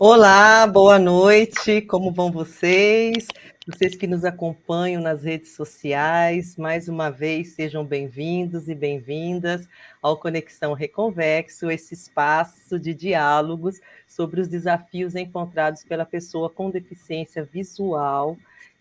Olá, boa noite, como vão vocês? Vocês que nos acompanham nas redes sociais, mais uma vez sejam bem-vindos e bem-vindas ao Conexão Reconvexo, esse espaço de diálogos sobre os desafios encontrados pela pessoa com deficiência visual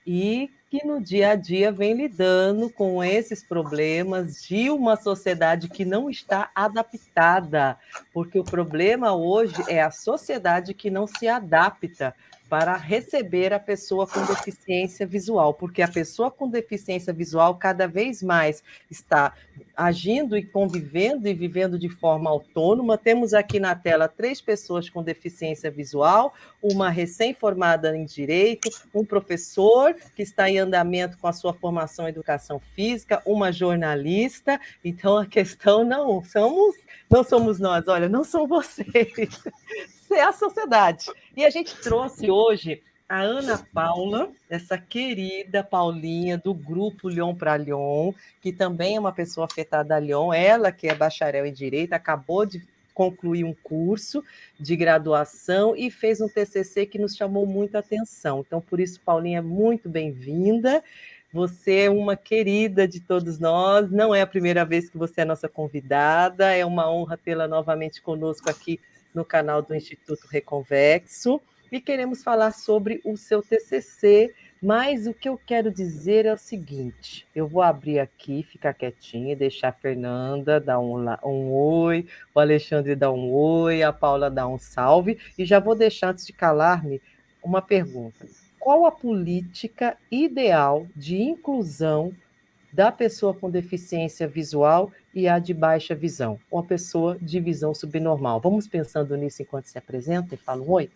e que no dia a dia vem lidando com esses problemas de uma sociedade que não está adaptada, porque o problema hoje é a sociedade que não se adapta para receber a pessoa com deficiência visual, porque a pessoa com deficiência visual cada vez mais está agindo e convivendo e vivendo de forma autônoma. Temos aqui na tela 3 pessoas com deficiência visual, uma recém-formada em Direito, um professor que está em andamento com a sua formação em Educação Física, uma jornalista. Então, a questão não somos nós, olha, não são vocês, é a sociedade. E a gente trouxe hoje a Ana Paula, essa querida Paulinha do grupo Lyon para Lyon, que também é uma pessoa afetada a Lyon, ela que é bacharel em Direito, acabou de concluir um curso de graduação e fez um TCC que nos chamou muita atenção. Então, por isso, Paulinha, é muito bem-vinda. Você é uma querida de todos nós, não é a primeira vez que você é nossa convidada, é uma honra tê-la novamente conosco aqui no canal do Instituto Reconvexo, e queremos falar sobre o seu TCC, mas o que eu quero dizer é o seguinte, eu vou abrir aqui, ficar quietinha, deixar a Fernanda dar um oi, o Alexandre dar um oi, a Paula dar um salve, e já vou deixar, antes de calar-me, uma pergunta. Qual a política ideal de inclusão da pessoa com deficiência visual e a de baixa visão, ou a pessoa de visão subnormal? Vamos pensando nisso enquanto se apresenta e fala um oi?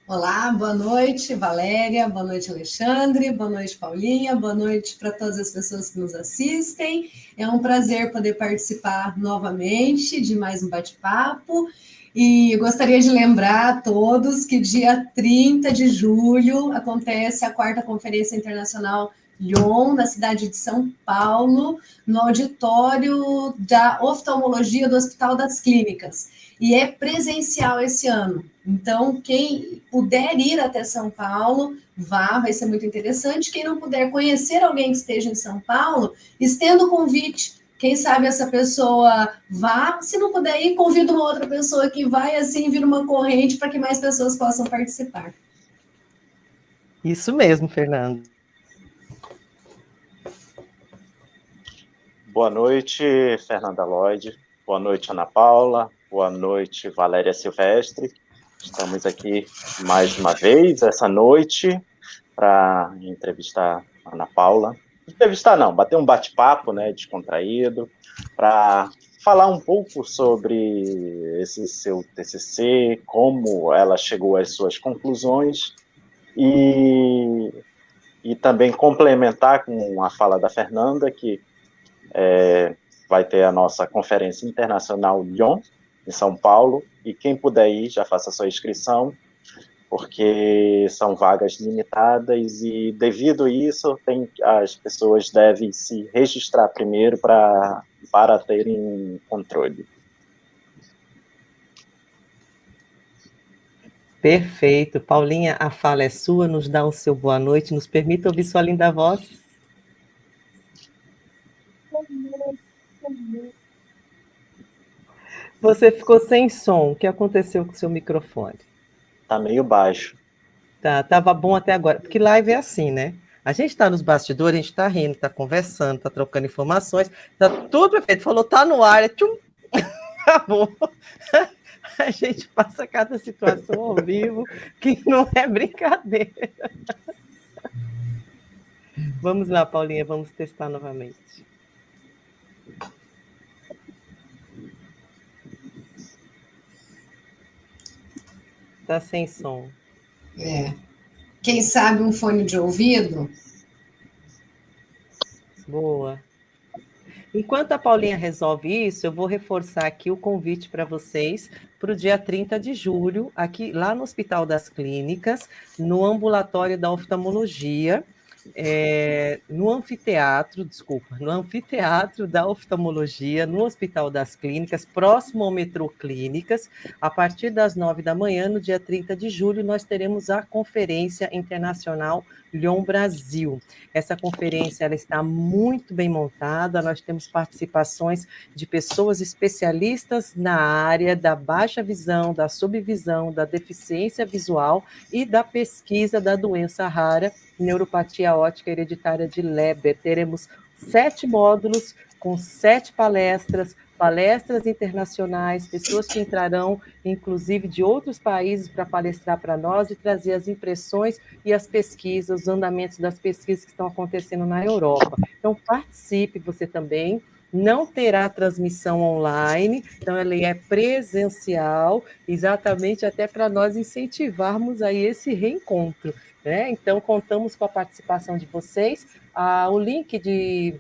Olá, boa noite, Valéria, boa noite, Alexandre, boa noite, Paulinha, boa noite para todas as pessoas que nos assistem. É um prazer poder participar novamente de mais um bate-papo. E gostaria de lembrar a todos que dia 30 de julho acontece a 4ª Conferência Internacional Lyon, na cidade de São Paulo, no auditório da oftalmologia do Hospital das Clínicas. E é presencial esse ano. Então, quem puder ir até São Paulo, vai ser muito interessante. Quem não puder conhecer alguém que esteja em São Paulo, estenda o convite. Quem sabe essa pessoa vá, se não puder ir, convida uma outra pessoa que vai, assim, vira uma corrente para que mais pessoas possam participar. Isso mesmo, Fernando. Boa noite, Fernanda Lloyd. Boa noite, Ana Paula. Boa noite, Valéria Silvestre. Estamos aqui mais uma vez, essa noite, para entrevistar a Ana Paula. Entrevistar não, bater um bate-papo, né, descontraído, para falar um pouco sobre esse seu TCC, como ela chegou às suas conclusões e também complementar com a fala da Fernanda, que vai ter a nossa Conferência Internacional Lyon, em São Paulo, e quem puder ir, já faça a sua inscrição, porque são vagas limitadas e, devido a isso, as pessoas devem se registrar primeiro para terem controle. Perfeito. Paulinha, a fala é sua, nos dá o seu boa noite, nos permita ouvir sua linda voz. Você ficou sem som. O que aconteceu com o seu microfone? Tá meio baixo. Tá, tava bom até agora. Porque live é assim, né? A gente está nos bastidores, a gente está rindo, está conversando, está trocando informações, está tudo perfeito. Falou, tá no ar, tchum, acabou. A gente passa cada situação ao vivo que não é brincadeira. Vamos lá, Paulinha, vamos testar novamente. Tá sem som. Quem sabe um fone de ouvido? Boa. Enquanto a Paulinha resolve isso, eu vou reforçar aqui o convite para vocês para o dia 30 de julho, aqui lá no Hospital das Clínicas, no ambulatório da oftalmologia. no anfiteatro da oftalmologia, no Hospital das Clínicas, próximo ao metrô Clínicas, a partir das 9 da manhã, no dia 30 de julho, nós teremos a Conferência Internacional Lyon Brasil. Essa conferência ela está muito bem montada, nós temos participações de pessoas especialistas na área da baixa visão, da subvisão, da deficiência visual e da pesquisa da doença rara, neuropatia óptica hereditária de Leber. Teremos 7 módulos com 7 palestras internacionais, pessoas que entrarão, inclusive, de outros países para palestrar para nós e trazer as impressões e as pesquisas, os andamentos das pesquisas que estão acontecendo na Europa. Então, participe você também. Não terá transmissão online, então ela é presencial, exatamente até para nós incentivarmos aí esse reencontro, né? Então, contamos com a participação de vocês. O link de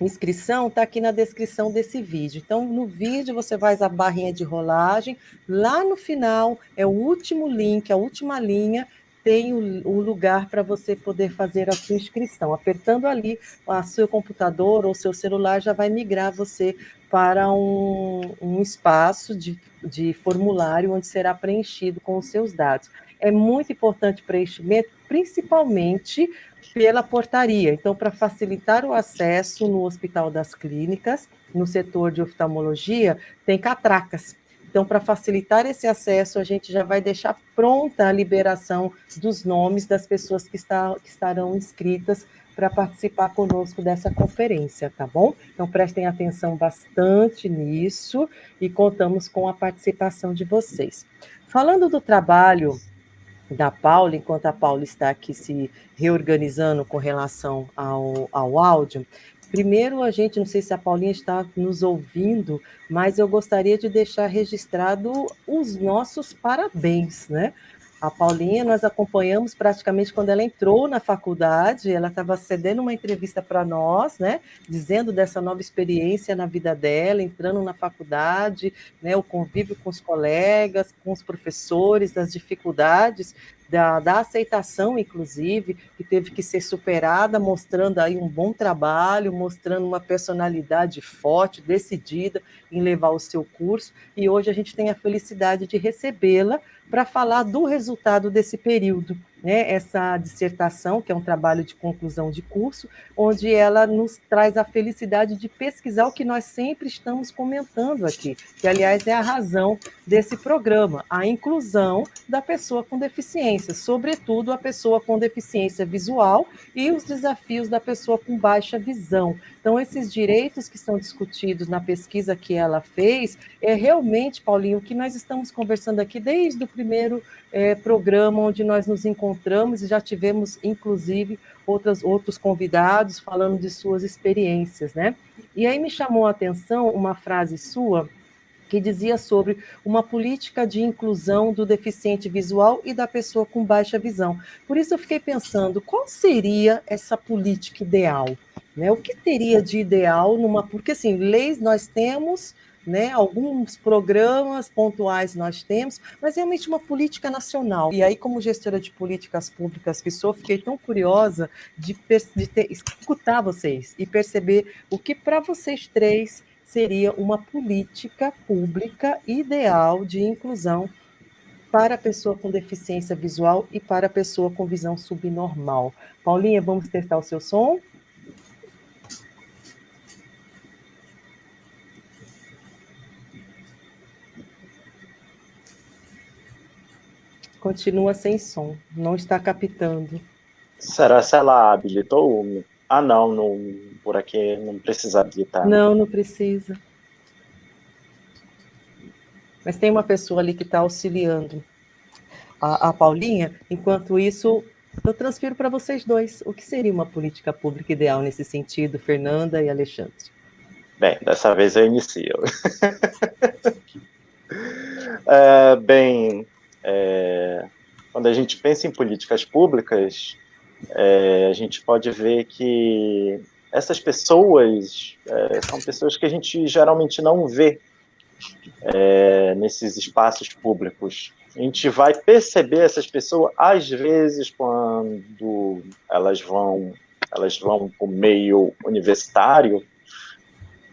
inscrição está aqui na descrição desse vídeo. Então, no vídeo você faz a barrinha de rolagem, lá no final é o último link, a última linha, tem o lugar para você poder fazer a sua inscrição. Apertando ali, o seu computador ou seu celular já vai migrar você para um espaço de formulário onde será preenchido com os seus dados. É muito importante o preenchimento, principalmente pela portaria. Então, para facilitar o acesso no Hospital das Clínicas, no setor de oftalmologia, tem catracas. Então, para facilitar esse acesso, a gente já vai deixar pronta a liberação dos nomes das pessoas que estarão inscritas para participar conosco dessa conferência, tá bom? Então, prestem atenção bastante nisso e contamos com a participação de vocês. Falando do trabalho da Paula, enquanto a Paula está aqui se reorganizando com relação ao áudio, primeiro a gente, não sei se a Paulinha está nos ouvindo, mas eu gostaria de deixar registrado os nossos parabéns, né? A Paulinha, nós acompanhamos praticamente quando ela entrou na faculdade, ela estava cedendo uma entrevista para nós, né, dizendo dessa nova experiência na vida dela, entrando na faculdade, né, o convívio com os colegas, com os professores, das dificuldades, da aceitação, inclusive, que teve que ser superada, mostrando aí um bom trabalho, mostrando uma personalidade forte, decidida em levar o seu curso, e hoje a gente tem a felicidade de recebê-la para falar do resultado desse período, né? Essa dissertação, que é um trabalho de conclusão de curso, onde ela nos traz a felicidade de pesquisar o que nós sempre estamos comentando aqui, que, aliás, é a razão desse programa, a inclusão da pessoa com deficiência, sobretudo a pessoa com deficiência visual e os desafios da pessoa com baixa visão. Então, esses direitos que são discutidos na pesquisa que ela fez, é realmente, Paulinho, o que nós estamos conversando aqui desde o primeiro programa onde nós nos encontramos e já tivemos, inclusive, outros convidados falando de suas experiências, né? E aí me chamou a atenção uma frase sua que dizia sobre uma política de inclusão do deficiente visual e da pessoa com baixa visão. Por isso eu fiquei pensando, qual seria essa política ideal? Né? O que teria de ideal porque assim, leis nós temos, né, alguns programas pontuais nós temos, mas realmente uma política nacional. E aí, como gestora de políticas públicas que sou, fiquei tão curiosa de escutar vocês e perceber o que para vocês três seria uma política pública ideal de inclusão para a pessoa com deficiência visual e para a pessoa com visão subnormal. Paulinha, vamos testar o seu som? Continua sem som, não está captando. Será se ela habilitou? Não, por aqui não precisa habilitar. Não precisa. Mas tem uma pessoa ali que está auxiliando a Paulinha. Enquanto isso, eu transfiro para vocês dois. O que seria uma política pública ideal nesse sentido, Fernanda e Alexandre? Bem, dessa vez eu inicio. Quando a gente pensa em políticas públicas, a gente pode ver que essas pessoas são pessoas que a gente geralmente não vê nesses espaços públicos. a gente vai perceber essas pessoas, às vezes, quando elas vão para o meio universitário,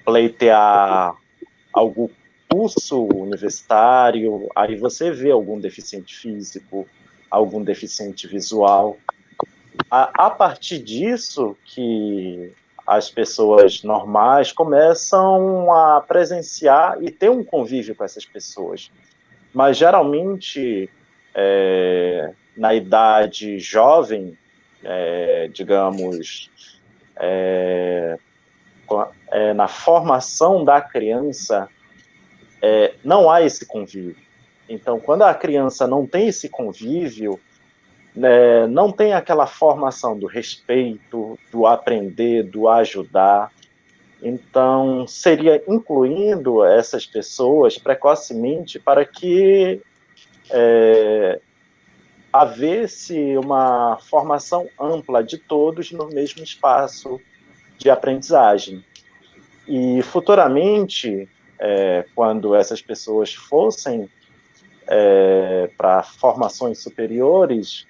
pleitear algum curso universitário, aí você vê algum deficiente físico, algum deficiente visual. A partir disso que as pessoas normais começam a presenciar e ter um convívio com essas pessoas. Mas, geralmente, na idade jovem, digamos, na formação da criança, não há esse convívio. Então, quando a criança não tem esse convívio, não tem aquela formação do respeito, do aprender, do ajudar. Então, seria incluindo essas pessoas precocemente para que havesse uma formação ampla de todos no mesmo espaço de aprendizagem. E, futuramente, quando essas pessoas fossem para formações superiores,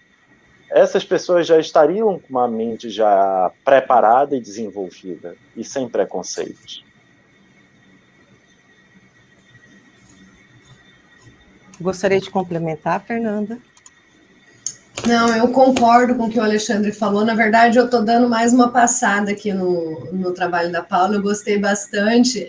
essas pessoas já estariam com uma mente já preparada e desenvolvida, e sem preconceitos. Gostaria de complementar, Fernanda? Não, eu concordo com o que o Alexandre falou. Na verdade, eu estou dando mais uma passada aqui no trabalho da Paula. Eu gostei bastante.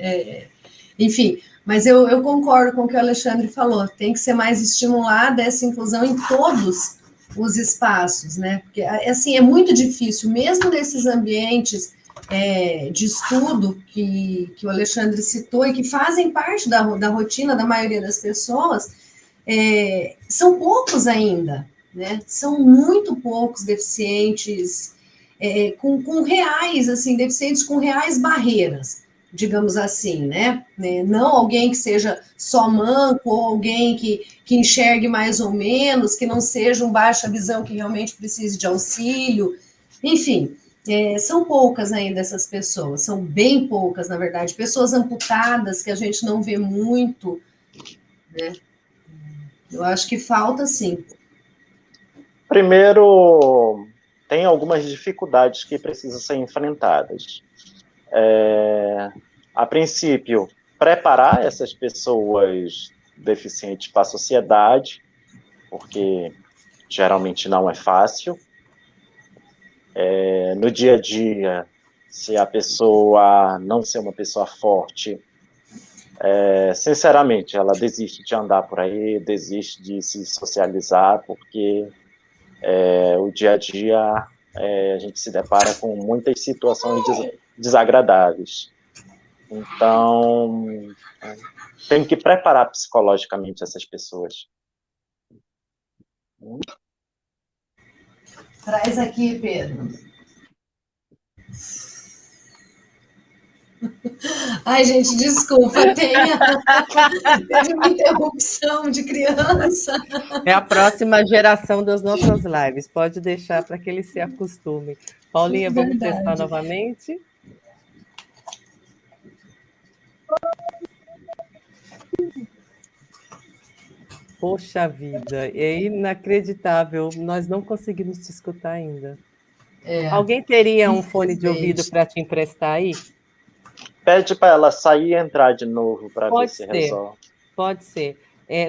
Enfim, mas eu concordo com o que o Alexandre falou. Tem que ser mais estimulada essa inclusão em todos os espaços, né? Porque, assim, é muito difícil, mesmo nesses ambientes de estudo que o Alexandre citou e que fazem parte da rotina da maioria das pessoas, são poucos ainda, né? São muito poucos deficientes com reais, assim, deficientes com reais barreiras, digamos assim, né? Não alguém que seja só manco, ou alguém que enxergue mais ou menos, que não seja um baixa visão que realmente precise de auxílio, enfim, são poucas ainda essas pessoas, são bem poucas, na verdade, pessoas amputadas que a gente não vê muito, né? Eu acho que falta, sim. Primeiro, tem algumas dificuldades que precisam ser enfrentadas. A princípio, preparar essas pessoas deficientes para a sociedade, porque geralmente não é fácil. No dia a dia, se a pessoa não ser uma pessoa forte, sinceramente, ela desiste de andar por aí, desiste de se socializar, porque o dia a dia a gente se depara com muitas situações desagradáveis. Então, tem que preparar psicologicamente essas pessoas. Traz aqui, Pedro. Ai, gente, desculpa, teve uma interrupção de criança. É a próxima geração das nossas lives, pode deixar para que eles se acostumem. Paulinha, vamos testar novamente? Poxa vida, é inacreditável, nós não conseguimos te escutar ainda. Alguém teria um fone de ouvido para te emprestar aí? Pede para ela sair e entrar de novo para ver se resolve. Pode ser.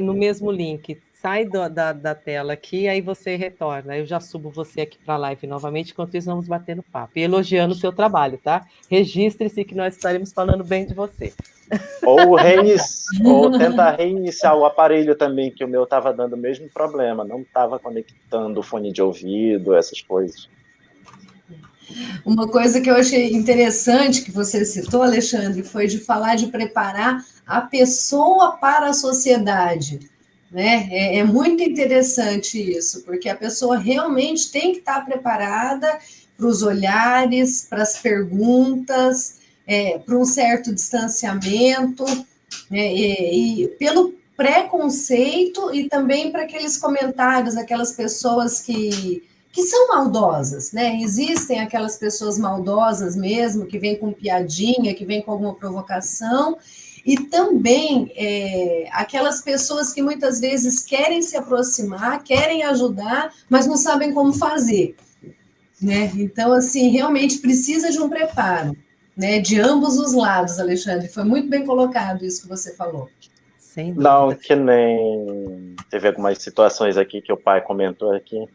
No mesmo link, sai da tela aqui, aí você retorna. Eu já subo você aqui para a live novamente, enquanto isso vamos batendo papo. E elogiando o seu trabalho, tá? Registre-se que nós estaremos falando bem de você. Ou tenta reiniciar o aparelho também, que o meu estava dando o mesmo problema, não estava conectando o fone de ouvido, essas coisas. Uma coisa que eu achei interessante que você citou, Alexandre, foi de falar de preparar a pessoa para a sociedade, né? É muito interessante isso, porque a pessoa realmente tem que estar preparada para os olhares, para as perguntas, para um certo distanciamento, né? E pelo preconceito e também para aqueles comentários, aquelas pessoas que são maldosas, né? Existem aquelas pessoas maldosas mesmo, que vêm com piadinha, que vêm com alguma provocação, e também aquelas pessoas que muitas vezes querem se aproximar, querem ajudar, mas não sabem como fazer, né? Então, assim, realmente precisa de um preparo, né? De ambos os lados, Alexandre. Foi muito bem colocado isso que você falou. Sem Não, dúvida. que nem teve algumas situações aqui que o pai comentou aqui,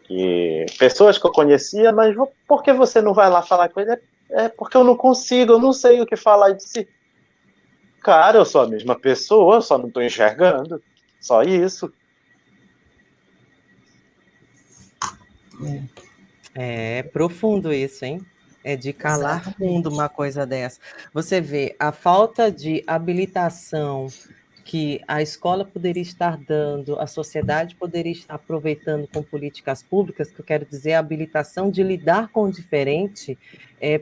que pessoas que eu conhecia, mas por que você não vai lá falar com ele? É porque eu não consigo, eu não sei o que falar de si. Cara, eu sou a mesma pessoa, eu só não estou enxergando. Só isso. É profundo isso, hein? É de calar fundo uma coisa dessa. Você vê a falta de habilitação que a escola poderia estar dando, a sociedade poderia estar aproveitando com políticas públicas, que eu quero dizer, a habilitação de lidar com o diferente,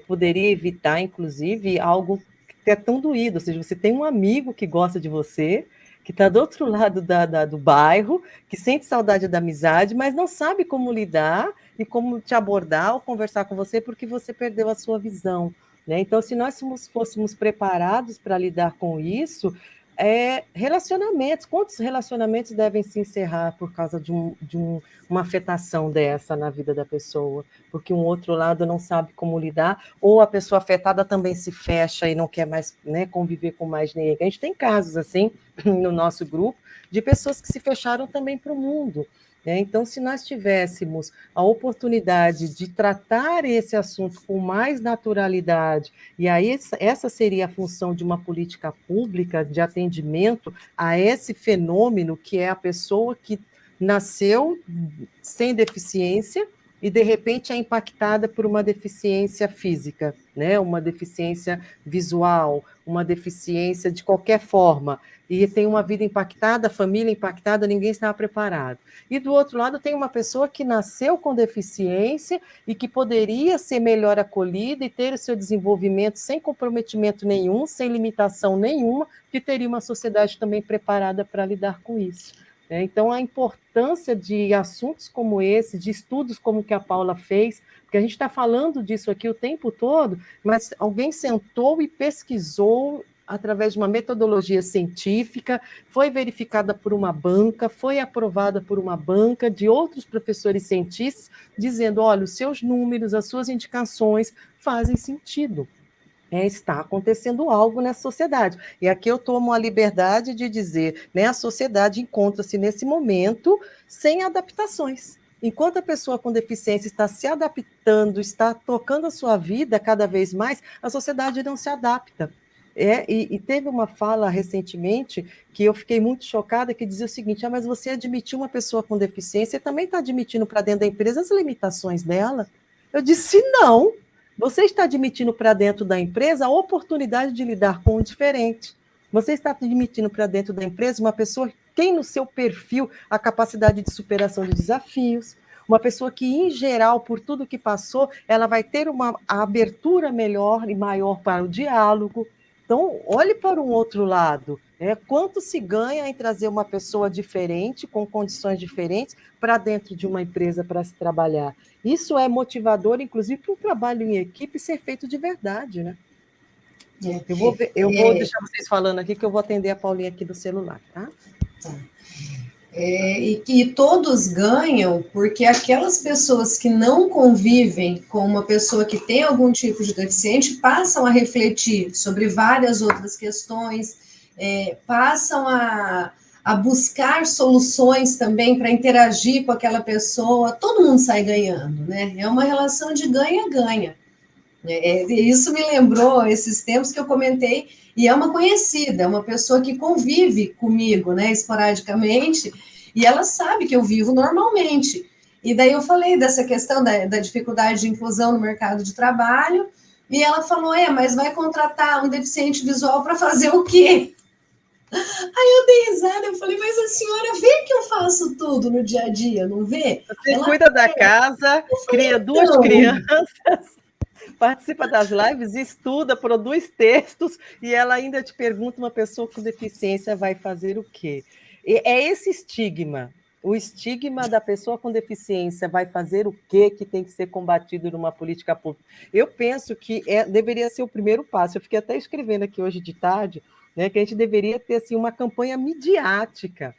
poderia evitar, inclusive, algo que é tão doído, ou seja, você tem um amigo que gosta de você, que está do outro lado do bairro, que sente saudade da amizade, mas não sabe como lidar e como te abordar ou conversar com você porque você perdeu a sua visão, né? Então, se nós fôssemos preparados para lidar com isso, relacionamentos, quantos relacionamentos devem se encerrar por causa de uma afetação dessa na vida da pessoa? Porque um outro lado não sabe como lidar, ou a pessoa afetada também se fecha e não quer mais, né, conviver com mais ninguém. A gente tem casos assim no nosso grupo de pessoas que se fecharam também para o mundo. Então, se nós tivéssemos a oportunidade de tratar esse assunto com mais naturalidade, e aí essa seria a função de uma política pública de atendimento a esse fenômeno que é a pessoa que nasceu sem deficiência e, de repente, é impactada por uma deficiência física, né? Uma deficiência visual, uma deficiência de qualquer forma, e tem uma vida impactada, a família impactada, ninguém estava preparado. E, do outro lado, tem uma pessoa que nasceu com deficiência e que poderia ser melhor acolhida e ter o seu desenvolvimento sem comprometimento nenhum, sem limitação nenhuma, que teria uma sociedade também preparada para lidar com isso. Então, a importância de assuntos como esse, de estudos como o que a Paula fez, porque a gente está falando disso aqui o tempo todo, mas alguém sentou e pesquisou através de uma metodologia científica, foi verificada por uma banca, foi aprovada por uma banca de outros professores cientistas, dizendo, olha, os seus números, as suas indicações fazem sentido. Está acontecendo algo nessa sociedade. E aqui eu tomo a liberdade de dizer, né, a sociedade encontra-se nesse momento sem adaptações. Enquanto a pessoa com deficiência está se adaptando, está tocando a sua vida cada vez mais, a sociedade não se adapta. E teve uma fala recentemente que eu fiquei muito chocada, que dizia o seguinte, mas você admitiu uma pessoa com deficiência, também está admitindo para dentro da empresa as limitações dela? Eu disse, não. Você está admitindo para dentro da empresa a oportunidade de lidar com o diferente. Você está admitindo para dentro da empresa uma pessoa que tem no seu perfil a capacidade de superação de desafios, uma pessoa que, em geral, por tudo que passou, ela vai ter uma abertura melhor e maior para o diálogo. Então, olhe para um outro lado. Quanto se ganha em trazer uma pessoa diferente, com condições diferentes, para dentro de uma empresa para se trabalhar? Isso é motivador, inclusive, para o trabalho em equipe ser feito de verdade, né? Eu vou deixar vocês falando aqui, que eu vou atender a Paulinha aqui do celular, tá? E que todos ganham, porque aquelas pessoas que não convivem com uma pessoa que tem algum tipo de deficiente passam a refletir sobre várias outras questões, passam a buscar soluções também para interagir com aquela pessoa, todo mundo sai ganhando, né? É uma relação de ganha-ganha. Isso me lembrou esses tempos que eu comentei, e é uma conhecida, é uma pessoa que convive comigo, né, esporadicamente, e ela sabe que eu vivo normalmente. E daí eu falei dessa questão da dificuldade de inclusão no mercado de trabalho, e ela falou, mas vai contratar um deficiente visual para fazer o quê? Aí eu dei risada, eu falei, mas a senhora vê que eu faço tudo no dia a dia, não vê? Você cuida da casa, cria duas crianças, participa das lives, estuda, produz textos, e ela ainda te pergunta, uma pessoa com deficiência vai fazer o quê? É esse estigma, o estigma da pessoa com deficiência vai fazer o quê que tem que ser combatido numa política pública. Eu penso que deveria ser o primeiro passo. Eu fiquei até escrevendo aqui hoje de tarde, né? Que a gente deveria ter assim, uma campanha midiática,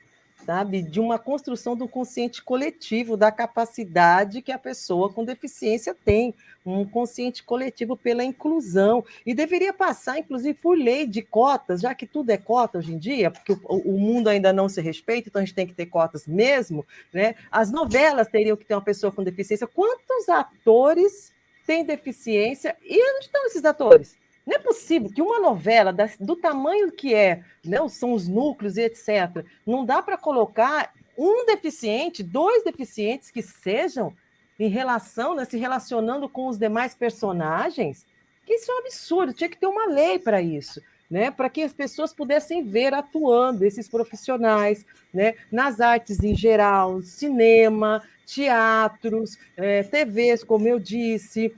sabe? De uma construção do consciente coletivo, da capacidade que a pessoa com deficiência tem, um consciente coletivo pela inclusão, e deveria passar, inclusive, por lei de cotas, já que tudo é cota hoje em dia, porque o mundo ainda não se respeita, então a gente tem que ter cotas mesmo, né? As novelas teriam que ter uma pessoa com deficiência. Quantos atores têm deficiência? E onde estão esses atores? Não é possível que uma novela do tamanho que é, né, são os núcleos e etc., não dá para colocar um deficiente, 2 deficientes que sejam em relação, né, se relacionando com os demais personagens, que isso é um absurdo, tinha que ter uma lei para isso, né, para que as pessoas pudessem ver atuando esses profissionais, né, nas artes em geral, cinema, teatros, TVs, como eu disse,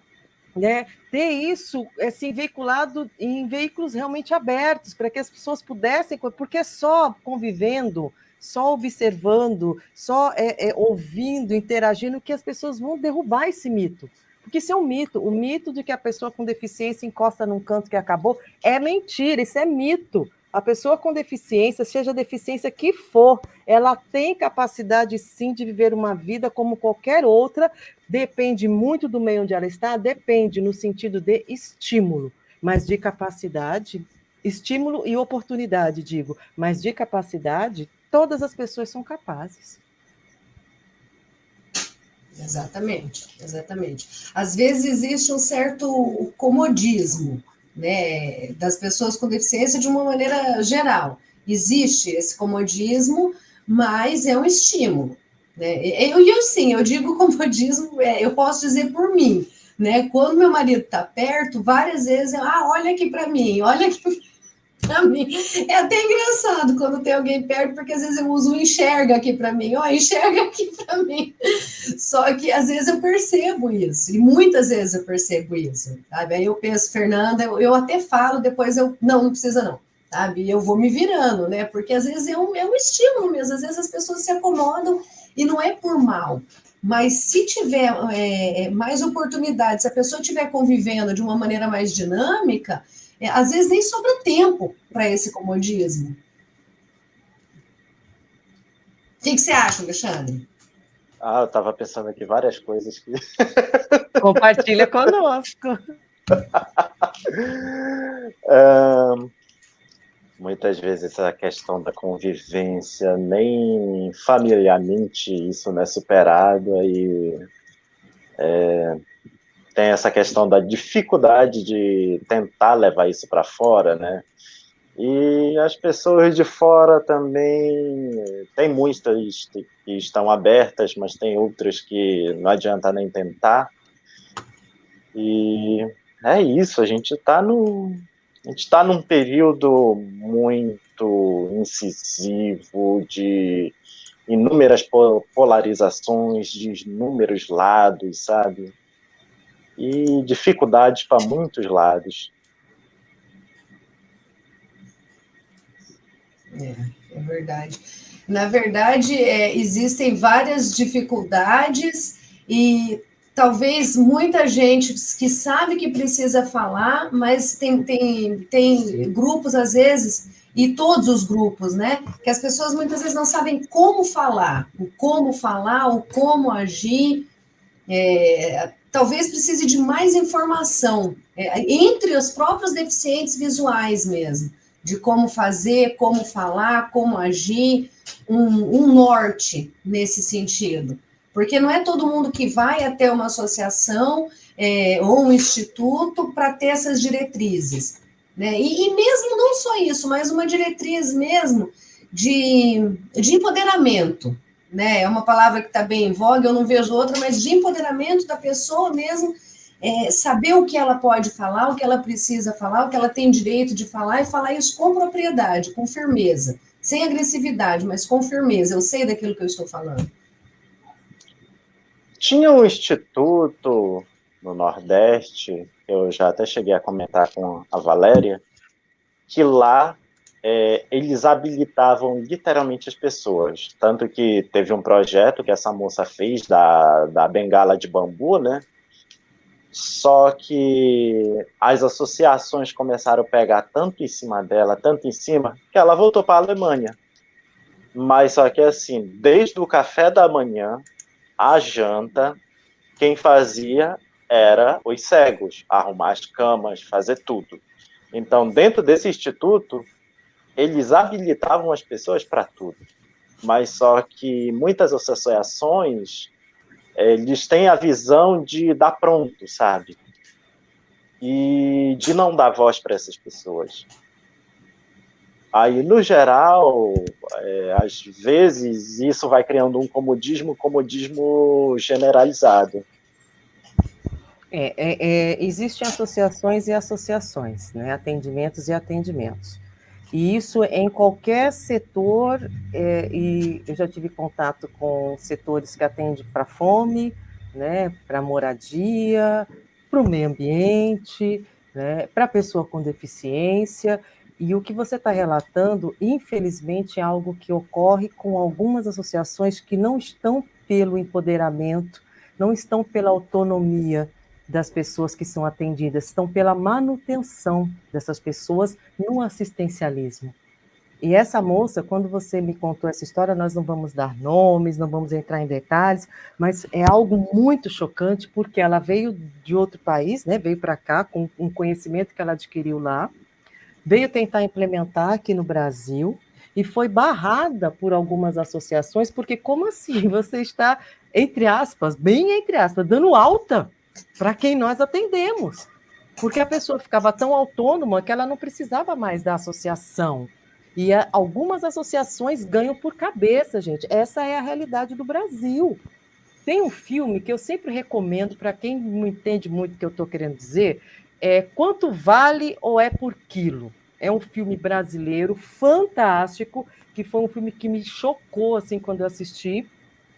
né, ter isso assim, veiculado em veículos realmente abertos, para que as pessoas pudessem, porque só convivendo, só observando, só ouvindo, interagindo, que as pessoas vão derrubar esse mito. Porque isso é um mito. O mito de que a pessoa com deficiência encosta num canto que acabou é mentira, isso é mito. A pessoa com deficiência, seja a deficiência que for, ela tem capacidade sim de viver uma vida como qualquer outra. Depende muito do meio onde ela está, depende no sentido de estímulo, mas de capacidade, estímulo e oportunidade, digo, mas de capacidade, todas as pessoas são capazes. Exatamente, exatamente. Às vezes existe um certo comodismo, né, das pessoas com deficiência de uma maneira geral. Existe esse comodismo, mas é um estímulo, né? Eu digo comodismo, eu posso dizer por mim, né? Quando meu marido está perto, várias vezes, olha aqui para mim, olha aqui para mim. É até engraçado quando tem alguém perto, porque às vezes eu uso enxerga aqui para mim, enxerga aqui para mim. Só que às vezes eu percebo isso, e muitas vezes eu percebo isso, sabe? Aí eu penso, Fernanda, eu até falo, depois não precisa não, sabe? E eu vou me virando, né? Porque às vezes é um estímulo mesmo, às vezes as pessoas se acomodam e não é por mal. Mas se tiver mais oportunidade, se a pessoa estiver convivendo de uma maneira mais dinâmica, às vezes nem sobra tempo para esse comodismo. O que você acha, Alexandre? Eu estava pensando aqui várias coisas que... Compartilha conosco. Muitas vezes a questão da convivência, nem familiarmente isso não é superado, aí tem essa questão da dificuldade de tentar levar isso para fora, né? E as pessoas de fora também, tem muitas que estão abertas, mas tem outras que não adianta nem tentar. E é isso, a gente está num período muito incisivo, de inúmeras polarizações, de inúmeros lados, sabe? E dificuldades para muitos lados. É verdade. Na verdade, existem várias dificuldades e talvez muita gente que sabe que precisa falar, mas tem grupos, às vezes, e todos os grupos, né? Que as pessoas muitas vezes não sabem como falar, o como agir. Talvez precise de mais informação entre os próprios deficientes visuais mesmo, de como fazer, como falar, como agir, um norte nesse sentido. Porque não é todo mundo que vai até uma associação ou um instituto para ter essas diretrizes, né? E mesmo não só isso, mas uma diretriz mesmo de empoderamento, né? É uma palavra que está bem em voga, eu não vejo outra, mas de empoderamento da pessoa mesmo, saber o que ela pode falar, o que ela precisa falar, o que ela tem direito de falar, e falar isso com propriedade, com firmeza, sem agressividade, mas com firmeza. Eu sei daquilo que eu estou falando. Tinha um instituto no Nordeste, eu já até cheguei a comentar com a Valéria, que lá eles habilitavam literalmente as pessoas, tanto que teve um projeto que essa moça fez da bengala de bambu, né? Só que as associações começaram a pegar tanto em cima dela, tanto em cima, que ela voltou para a Alemanha. Mas só que assim, desde o café da manhã, a janta, quem fazia era os cegos, arrumar as camas, fazer tudo. Então, dentro desse instituto, eles habilitavam as pessoas para tudo. Mas só que muitas associações, eles têm a visão de dar pronto, sabe? E de não dar voz para essas pessoas. Aí, no geral, às vezes, isso vai criando um comodismo generalizado. Existem associações e associações, né? Atendimentos e atendimentos. E isso em qualquer setor, e eu já tive contato com setores que atendem para fome, né? Para moradia, para o meio ambiente, né? Para pessoa com deficiência. E o que você está relatando, infelizmente, é algo que ocorre com algumas associações que não estão pelo empoderamento, não estão pela autonomia das pessoas que são atendidas, estão pela manutenção dessas pessoas no assistencialismo. E essa moça, quando você me contou essa história, nós não vamos dar nomes, não vamos entrar em detalhes, mas é algo muito chocante, porque ela veio de outro país, né, veio para cá com um conhecimento que ela adquiriu lá, veio tentar implementar aqui no Brasil e foi barrada por algumas associações, porque como assim você está, entre aspas, bem entre aspas, dando alta para quem nós atendemos? Porque a pessoa ficava tão autônoma que ela não precisava mais da associação. E algumas associações ganham por cabeça, gente. Essa é a realidade do Brasil. Tem um filme que eu sempre recomendo para quem não entende muito o que eu estou querendo dizer, Quanto Vale ou é por Quilo? É um filme brasileiro fantástico, que foi um filme que me chocou assim quando eu assisti.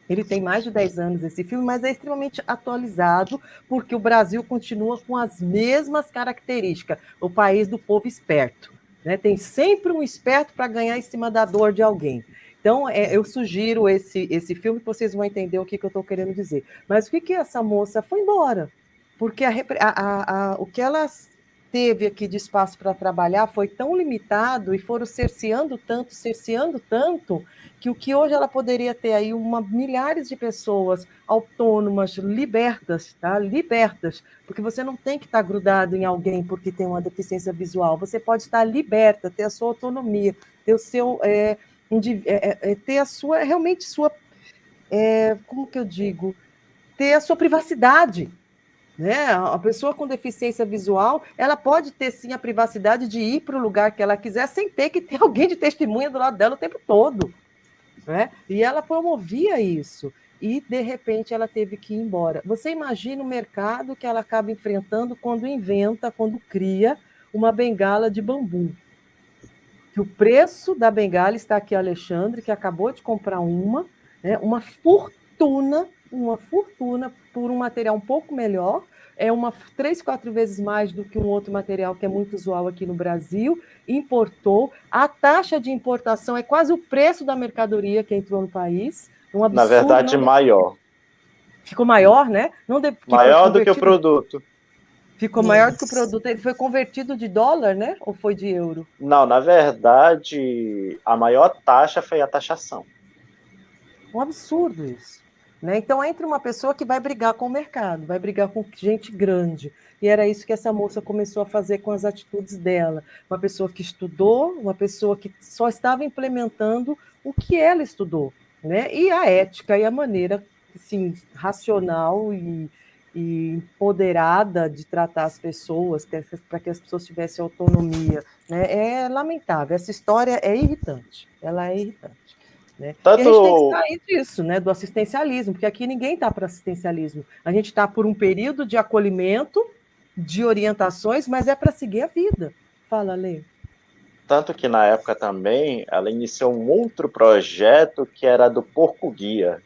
Ele tem mais de 10 anos esse filme, mas é extremamente atualizado, porque o Brasil continua com as mesmas características, o país do povo esperto. Né? Tem sempre um esperto para ganhar em cima da dor de alguém. Então, eu sugiro esse filme, que vocês vão entender o que eu estou querendo dizer. Mas o que essa moça foi embora? Porque o que ela teve aqui de espaço para trabalhar foi tão limitado e foram cerceando tanto, que o que hoje ela poderia ter aí milhares de pessoas autônomas, libertas, tá? Libertas, porque você não tem que estar grudado em alguém porque tem uma deficiência visual, você pode estar liberta, ter a sua autonomia, ter o seu, ter a sua, realmente sua, como que eu digo, ter a sua privacidade, né? A pessoa com deficiência visual, ela pode ter sim a privacidade de ir para o lugar que ela quiser sem ter que ter alguém de testemunha do lado dela o tempo todo. Né? E ela promovia isso. E, de repente, ela teve que ir embora. Você imagina o mercado que ela acaba enfrentando quando inventa, quando cria uma bengala de bambu. Que o preço da bengala está aqui, Alexandre, que acabou de comprar né, uma fortuna por um material um pouco melhor, é 3, 4 vezes mais do que um outro material que é muito usual aqui no Brasil, importou, a taxa de importação é quase o preço da mercadoria que entrou no país, um absurdo. Na verdade, maior. Ficou maior, né? Maior do que o produto. Ficou maior do que o produto. Ele foi convertido de dólar, né? Ou foi de euro? Não, na verdade, a maior taxa foi a taxação. Um absurdo isso. Né? Então, entra uma pessoa que vai brigar com o mercado, vai brigar com gente grande. E era isso que essa moça começou a fazer com as atitudes dela. Uma pessoa que estudou, uma pessoa que só estava implementando o que ela estudou. Né? E a ética e a maneira assim, racional e empoderada de tratar as pessoas, para que as pessoas tivessem autonomia. Né? É lamentável. Essa história é irritante. Ela é irritante. Né? E a gente tem que sair disso, né, do assistencialismo, porque aqui ninguém está para assistencialismo. A gente está por um período de acolhimento, de orientações, mas é para seguir a vida. Fala, Lê. Tanto que, na época também, ela iniciou um outro projeto que era do Porco Guia.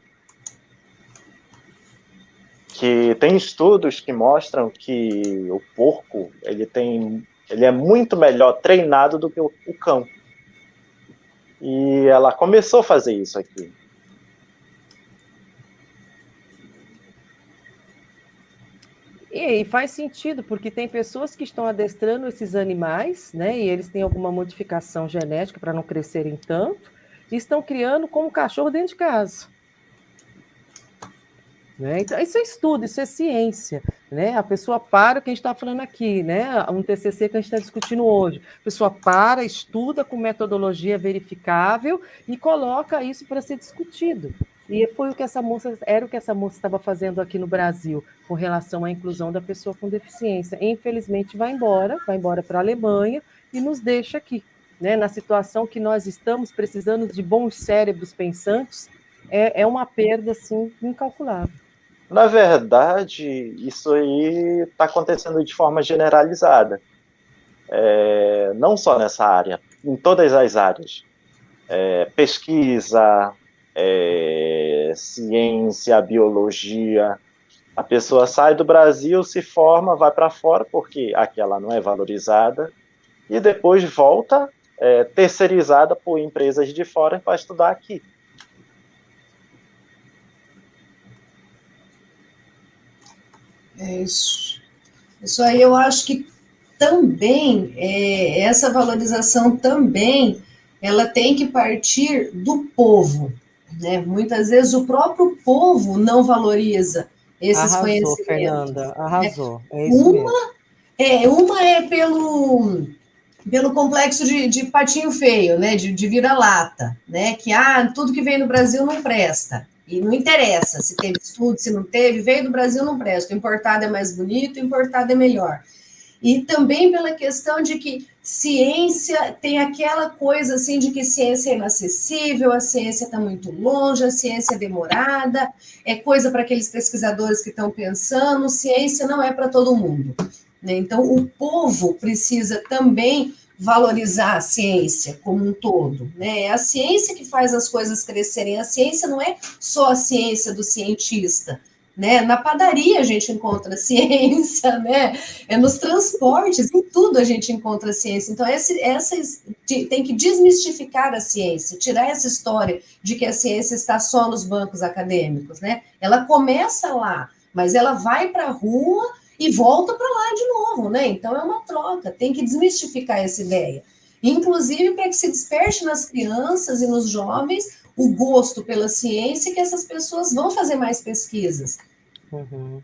Que tem estudos que mostram que o porco ele é muito melhor treinado do que o cão. E ela começou a fazer isso aqui. E faz sentido, porque tem pessoas que estão adestrando esses animais, né? E eles têm alguma modificação genética para não crescerem tanto, e estão criando como cachorro dentro de casa. Né? Então, isso é estudo, isso é ciência. Né? A pessoa para o que a gente está falando aqui, né? Um TCC que a gente está discutindo hoje. A pessoa para, estuda com metodologia verificável e coloca isso para ser discutido. E foi o que essa moça, era o que essa moça estava fazendo aqui no Brasil, com relação à inclusão da pessoa com deficiência. Infelizmente, vai embora para a Alemanha e nos deixa aqui. Né? Na situação que nós estamos precisando de bons cérebros pensantes, é uma perda assim, incalculável. Na verdade, isso aí está acontecendo de forma generalizada. Não só nessa área, em todas as áreas. Pesquisa, ciência, biologia. A pessoa sai do Brasil, se forma, vai para fora, porque aqui ela não é valorizada, e depois volta terceirizada por empresas de fora para estudar aqui. É isso. Isso aí eu acho que também, essa valorização também, ela tem que partir do povo. Né? Muitas vezes o próprio povo não valoriza esses Arrasou, conhecimentos. Fernanda, Né? arrasou. É isso mesmo. Uma é pelo complexo de patinho feio, né? De vira-lata, né? Que tudo que vem do Brasil não presta. E não interessa se teve estudo, se não teve, veio do Brasil não presta. O importado é mais bonito, o importado é melhor. E também pela questão de que ciência tem aquela coisa assim de que ciência é inacessível, a ciência está muito longe, a ciência é demorada, é coisa para aqueles pesquisadores que estão pensando, ciência não é para todo mundo. Né? Então, o povo precisa também valorizar a ciência como um todo. Né? É a ciência que faz as coisas crescerem. A ciência não é só a ciência do cientista. Né? Na padaria a gente encontra ciência, né? Nos transportes, em tudo a gente encontra ciência. Então, tem que desmistificar a ciência, tirar essa história de que a ciência está só nos bancos acadêmicos. Né? Ela começa lá, mas ela vai para a rua e volta para lá de novo, né? Então é uma troca, tem que desmistificar essa ideia. Inclusive para que se desperte nas crianças e nos jovens o gosto pela ciência, que essas pessoas vão fazer mais pesquisas. Uhum.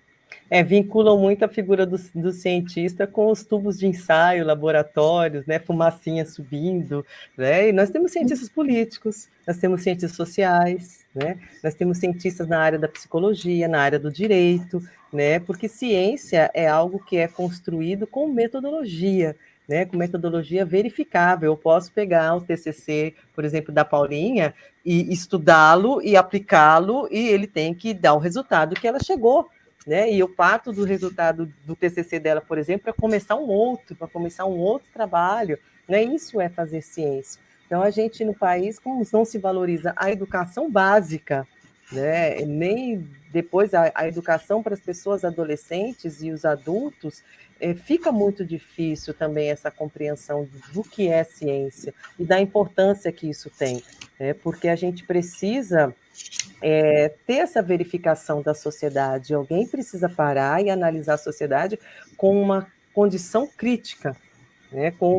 Vinculam muito a figura do cientista com os tubos de ensaio, laboratórios, né, fumacinha subindo, né? E nós temos cientistas políticos, nós temos cientistas sociais, né? Nós temos cientistas na área da psicologia, na área do direito, né? Porque ciência é algo que é construído com metodologia, né? Com metodologia verificável. Eu posso pegar o TCC, por exemplo, da Paulinha e estudá-lo e aplicá-lo, e ele tem que dar o resultado que ela chegou. Né? E eu parto do resultado do TCC dela, por exemplo, para começar um outro trabalho. Né? Isso é fazer ciência. Então, a gente no país, como não se valoriza a educação básica, né? Nem depois a educação para as pessoas adolescentes e os adultos, fica muito difícil também essa compreensão do que é ciência e da importância que isso tem, né? Porque a gente precisa ter essa verificação da sociedade. Alguém precisa parar e analisar a sociedade com uma condição crítica, né? Com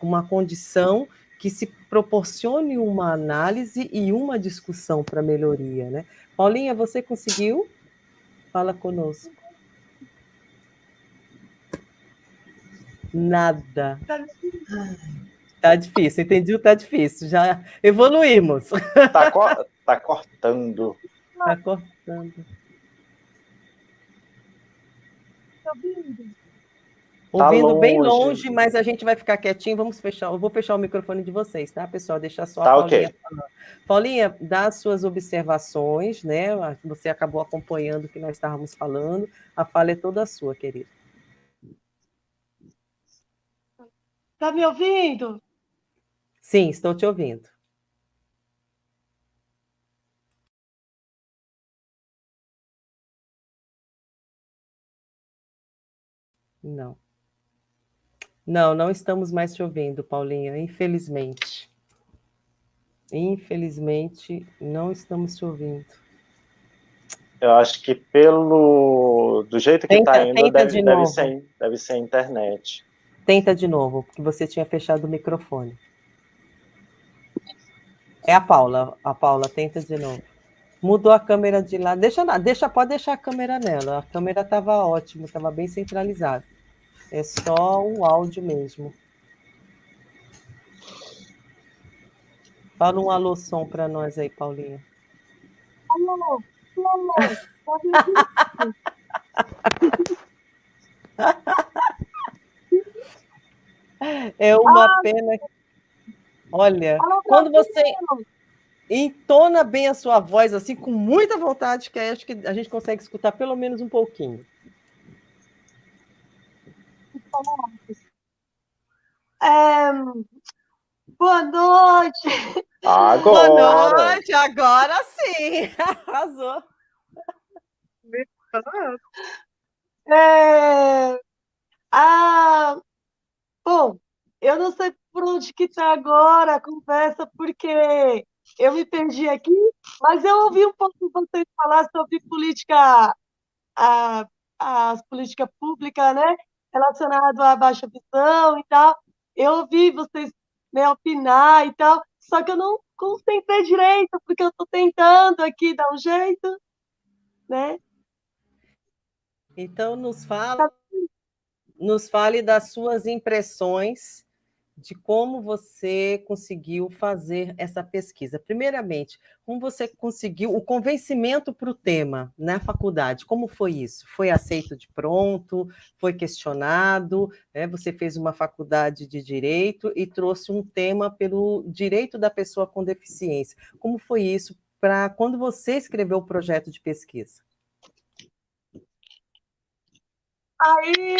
uma condição que se proporcione uma análise e uma discussão para melhoria. Né? Paulinha, você conseguiu? Fala conosco. Nada. Tá difícil, entendi, tá difícil. Já evoluímos. Tá cortando. Tá cortando. Ouvindo bem longe, mas a gente vai ficar quietinho, vamos fechar. Eu vou fechar o microfone de vocês, tá, pessoal? Deixar só a Paulinha falando. Paulinha, dá as suas observações, né? Você acabou acompanhando o que nós estávamos falando. A fala é toda sua, querida. Tá me ouvindo? Sim, estou te ouvindo. Não. Não estamos mais te ouvindo, Paulinha, infelizmente. Infelizmente, não estamos te ouvindo. Eu acho que do jeito que está indo, Tenta de deve novo. ser internet. Tenta de novo, porque você tinha fechado o microfone. É a Paula. A Paula, tenta de novo. Mudou a câmera de lá. Pode deixar a câmera nela. A câmera estava ótima, estava bem centralizada. É só o áudio mesmo. Fala um alô som para nós aí, Paulinha. Alô, alô, pode ouvir? É uma pena. Olha, Alô, quando você Brasil! entona bem a sua voz, assim, com muita vontade, que aí acho que a gente consegue escutar pelo menos um pouquinho. É, boa noite! Boa Agora! noite, agora sim! Arrasou! É, ah, bom, eu não sei por onde que está agora a conversa, porque eu me perdi aqui, mas eu ouvi um pouco vocês falar sobre política, a, as políticas públicas, né, relacionado à baixa visão e tal. Eu ouvi vocês, né, opinar e tal, só que eu não concentrei direito, porque eu estou tentando aqui dar um jeito, né? Então, nos fale das suas impressões de como você conseguiu fazer essa pesquisa. Primeiramente, como você conseguiu o convencimento para o tema na faculdade? Como foi isso? Foi aceito de pronto? Foi questionado? Né? Você fez uma faculdade de direito e trouxe um tema pelo direito da pessoa com deficiência. Como foi isso para quando você escreveu o projeto de pesquisa? Aí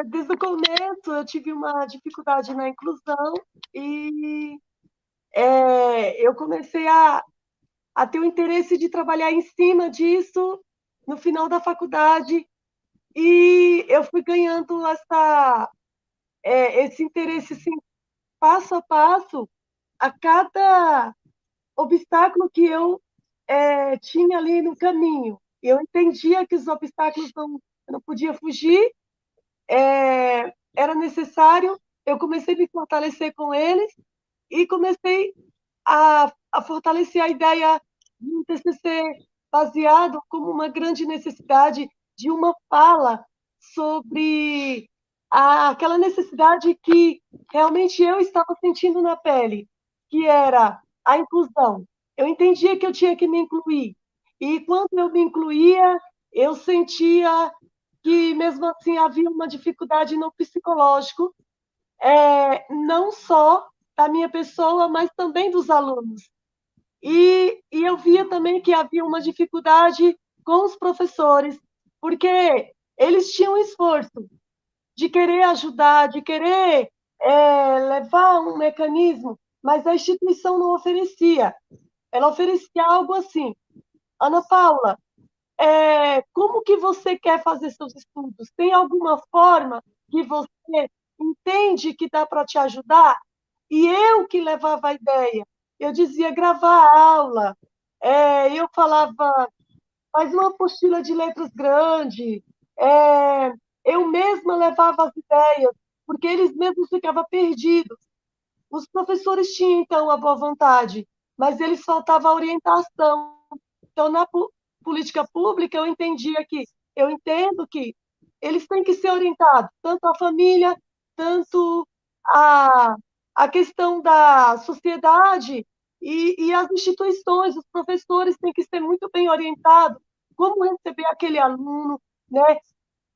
desde o começo, eu tive uma dificuldade na inclusão e eu comecei a ter o interesse de trabalhar em cima disso no final da faculdade e eu fui ganhando esse interesse assim, passo a passo, a cada obstáculo que eu tinha ali no caminho. Eu entendia que os obstáculos eu não podia fugir, era necessário, eu comecei a me fortalecer com eles e comecei a fortalecer a ideia de um TCC baseado como uma grande necessidade de uma fala sobre aquela necessidade que realmente eu estava sentindo na pele, que era a inclusão. Eu entendia que eu tinha que me incluir. E quando eu me incluía, eu sentia que, mesmo assim, havia uma dificuldade no psicológico, não só da minha pessoa, mas também dos alunos. E eu via também que havia uma dificuldade com os professores, porque eles tinham esforço de querer ajudar, de querer levar um mecanismo, mas a instituição não oferecia. Ela oferecia algo assim: Ana Paula, como que você quer fazer seus estudos? Tem alguma forma que você entende que dá para te ajudar? E eu que levava a ideia. Eu dizia gravar a aula. Eu falava, faz uma apostila de letras grande. Eu mesma levava as ideias, porque eles mesmos ficavam perdidos. Os professores tinham, então, a boa vontade, mas eles faltava a orientação. Então, na política pública, eu entendo que eles têm que ser orientados, tanto a família, tanto a, a questão da sociedade e as instituições, os professores têm que ser muito bem orientados, como receber aquele aluno, né?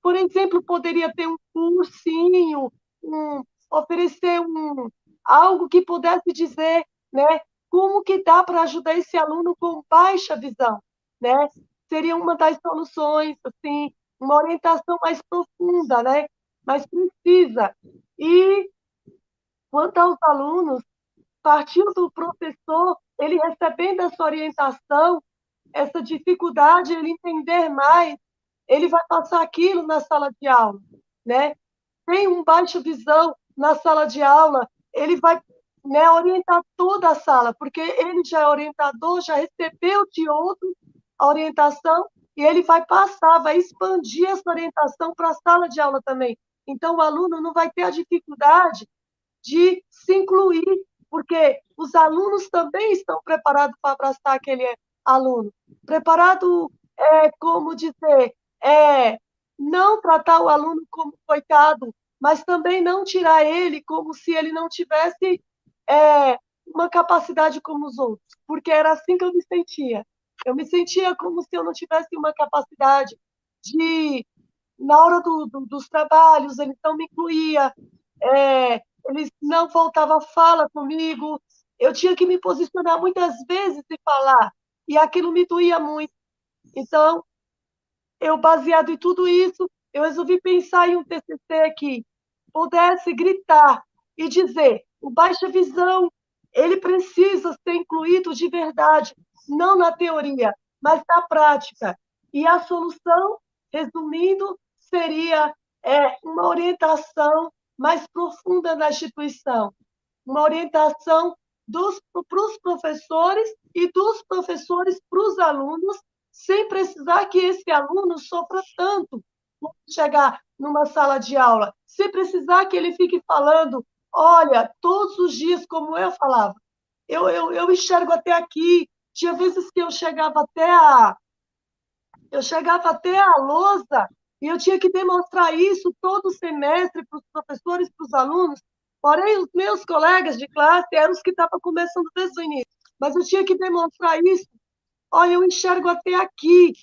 Por exemplo, poderia ter um cursinho, oferecer algo que pudesse dizer, né, como que dá para ajudar esse aluno com baixa visão, né? Seria uma das soluções, assim, uma orientação mais profunda, né? Mais precisa. E quanto aos alunos, partiu do professor, ele recebendo essa orientação, essa dificuldade, ele entender mais, ele vai passar aquilo na sala de aula, né? Tem um baixa visão na sala de aula, ele vai, né, orientar toda a sala, porque ele já é orientador, já recebeu de outros a orientação e ele vai passar, vai expandir essa orientação para a sala de aula também. Então, o aluno não vai ter a dificuldade de se incluir, porque os alunos também estão preparados para abraçar aquele aluno. Preparado, como dizer, não tratar o aluno como coitado, mas também não tirar ele como se ele não tivesse uma capacidade como os outros, porque era assim que eu me sentia. Eu me sentia como se eu não tivesse uma capacidade de, na hora dos trabalhos, ele não me incluía, eles não faltava fala comigo, eu tinha que me posicionar muitas vezes e falar, e aquilo me doía muito. Então, eu, baseado em tudo isso, eu resolvi pensar em um TCC que pudesse gritar e dizer, o Baixa Visão, ele precisa ser incluído de verdade, não na teoria, mas na prática. E a solução, resumindo, seria uma orientação mais profunda na instituição, uma orientação para os professores e dos professores para os alunos, sem precisar que esse aluno sofra tanto quando chegar numa sala de aula, sem precisar que ele fique falando, olha, todos os dias, como eu falava, eu enxergo até aqui, tinha vezes que eu chegava até a lousa e eu tinha que demonstrar isso todo semestre para os professores, para os alunos, porém, os meus colegas de classe eram os que estavam começando desde o início, mas eu tinha que demonstrar isso, olha, eu enxergo até aqui,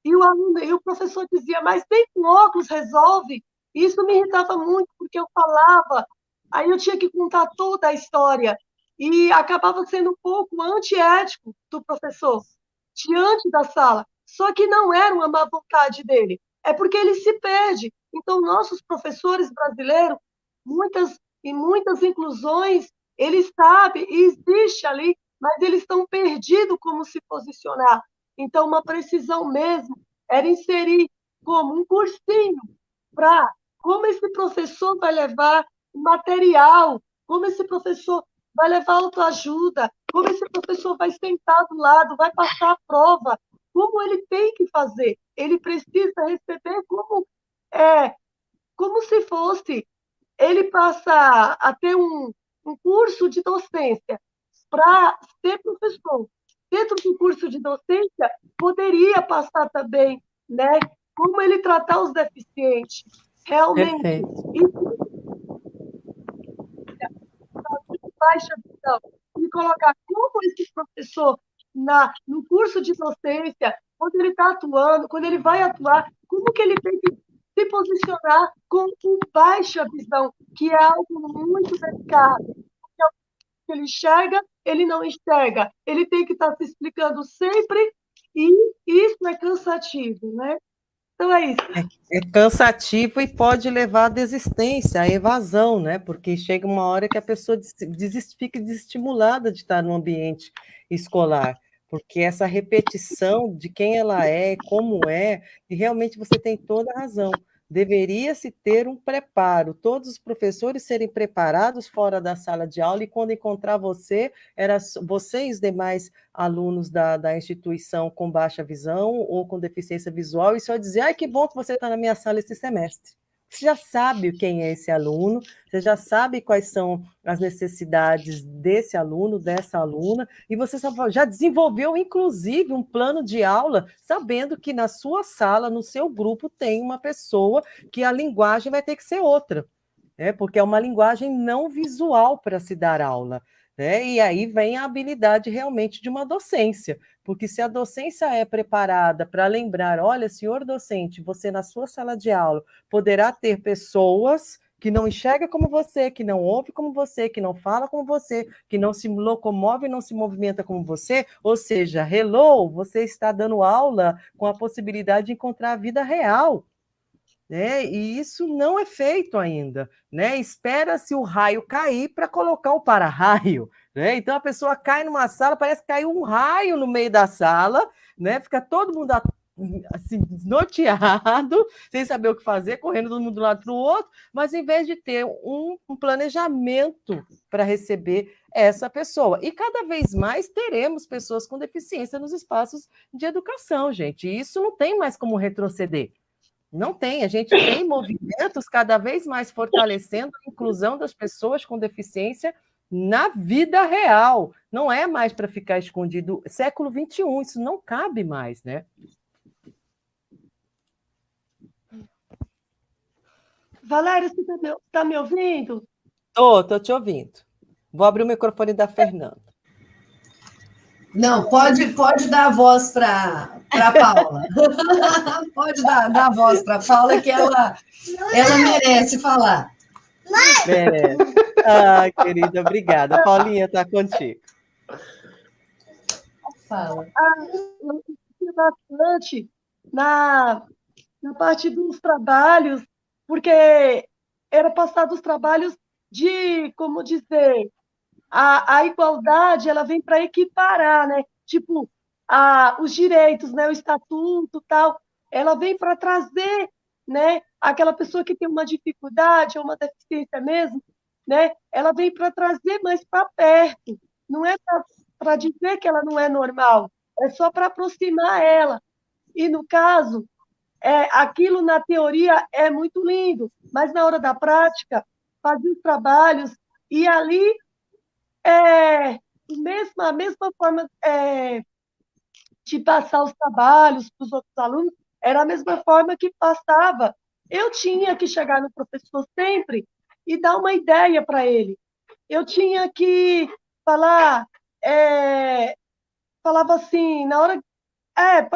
e o aluno, e o professor dizia, mas nem com óculos resolve. E isso me irritava muito, porque eu falava, aí eu tinha que contar toda a história, e acabava sendo um pouco antiético do professor, diante da sala. Só que não era uma má vontade dele, é porque ele se perde. Então, nossos professores brasileiros, muitas inclusões, eles sabem, e existe ali, mas eles estão perdidos como se posicionar. Então, uma precisão mesmo era inserir como um cursinho para como esse professor vai levar material, como esse professor vai levar autoajuda, como esse professor vai sentar do lado, vai passar a prova, como ele tem que fazer. Ele precisa receber como se fosse, ele passa a ter um curso de docência para ser professor. Dentro do curso de docência, poderia passar também, né, como ele tratar os deficientes. Realmente, Perfeito. isso baixa visão. E colocar como esse professor no curso de docência, quando ele está atuando, quando ele vai atuar, como que ele tem que se posicionar com baixa visão, que é algo muito delicado. Porque ele enxerga, ele não enxerga. Ele tem que estar se explicando sempre e isso é cansativo, né? Então é isso. É cansativo e pode levar à desistência, à evasão, né? Porque chega uma hora que a pessoa fica desestimulada de estar no ambiente escolar, porque essa repetição de quem ela é, como é, e realmente você tem toda a razão. Deveria-se ter um preparo, todos os professores serem preparados fora da sala de aula, e quando encontrar você, era você e os demais alunos da instituição com baixa visão ou com deficiência visual, e só dizer, ai, que bom que você está na minha sala esse semestre. Você já sabe quem é esse aluno, você já sabe quais são as necessidades desse aluno, dessa aluna, e você já desenvolveu, inclusive, um plano de aula, sabendo que na sua sala, no seu grupo, tem uma pessoa que a linguagem vai ter que ser outra, porque é uma linguagem não visual para se dar aula. E aí vem a habilidade realmente de uma docência, porque se a docência é preparada para lembrar, olha, senhor docente, você na sua sala de aula poderá ter pessoas que não enxerga como você, que não ouve como você, que não fala como você, que não se locomove e não se movimenta como você, ou seja, hello, você está dando aula com a possibilidade de encontrar a vida real. E isso não é feito ainda, Espera-se o raio cair para colocar o para-raio, Então a pessoa cai numa sala, parece que caiu um raio no meio da sala, Fica todo mundo assim, desnorteado, sem saber o que fazer, correndo todo mundo de um lado para o outro, mas em vez de ter um planejamento para receber essa pessoa. E cada vez mais teremos pessoas com deficiência nos espaços de educação, gente. E isso não tem mais como retroceder. Não tem. A gente tem movimentos cada vez mais fortalecendo a inclusão das pessoas com deficiência na vida real. Não é mais para ficar escondido. Século XXI, isso não cabe mais, né? Valéria, você está me ouvindo? Estou te ouvindo. Vou abrir o microfone da Fernanda. Não, pode dar a voz para a Paula. Pode dar a voz para a Paula, que ela merece falar. Merece. Ah, querida, obrigada. A Paulinha está contigo. Fala. Eu insistia bastante na parte dos trabalhos, porque era passado os trabalhos de, como dizer, a igualdade, ela vem para equiparar, né? Tipo, os direitos, né? O estatuto, tal, ela vem para trazer, né? Aquela pessoa que tem uma dificuldade ou uma deficiência mesmo, né? Ela vem para trazer mais para perto. Não é para dizer que ela não é normal, é só para aproximar ela. E no caso, aquilo na teoria é muito lindo, mas na hora da prática, fazer os trabalhos e ali a mesma forma de passar os trabalhos para os outros alunos, era a mesma forma que passava. Eu tinha que chegar no professor sempre e dar uma ideia para ele. Eu tinha que falar, falava assim, na hora,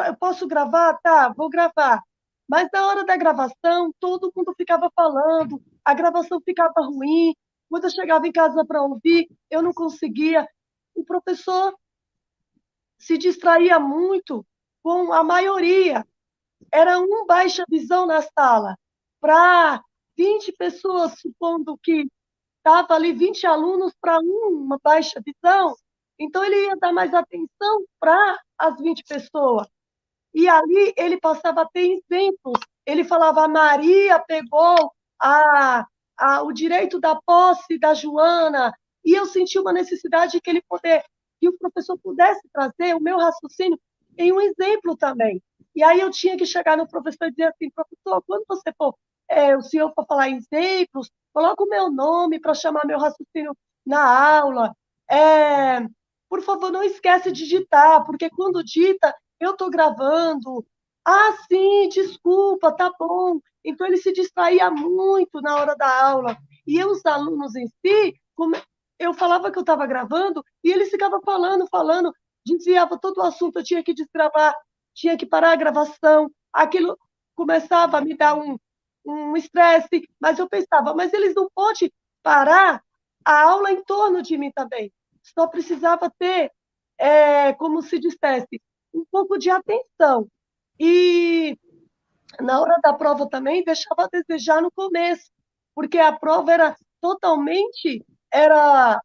eu posso gravar? Tá, vou gravar. Mas na hora da gravação, todo mundo ficava falando, a gravação ficava ruim, quando eu chegava em casa para ouvir, eu não conseguia. O professor se distraía muito com a maioria. Era um baixa visão na sala. Para 20 pessoas, supondo que estava ali 20 alunos para uma baixa visão, então ele ia dar mais atenção para as 20 pessoas. E ali ele passava a ter exemplos. Ele falava, a Maria pegou o direito da posse da Joana, e eu senti uma necessidade que o professor pudesse trazer o meu raciocínio em um exemplo também. E aí eu tinha que chegar no professor e dizer assim, professor, quando você for, o senhor for falar em exemplos, coloca o meu nome para chamar meu raciocínio na aula. Por favor, não esquece de digitar, porque quando dita, eu estou gravando. Ah, sim, desculpa, tá bom. Então, ele se distraía muito na hora da aula. E os alunos em si, eu falava que eu estava gravando, e eles ficavam falando, desviava todo o assunto, eu tinha que desgravar, tinha que parar a gravação. Aquilo começava a me dar um estresse, mas eu pensava, mas eles não podem parar a aula em torno de mim também. Só precisava ter, como se dissesse, um pouco de atenção. E na hora da prova também deixava a desejar no começo, porque a prova era totalmente, era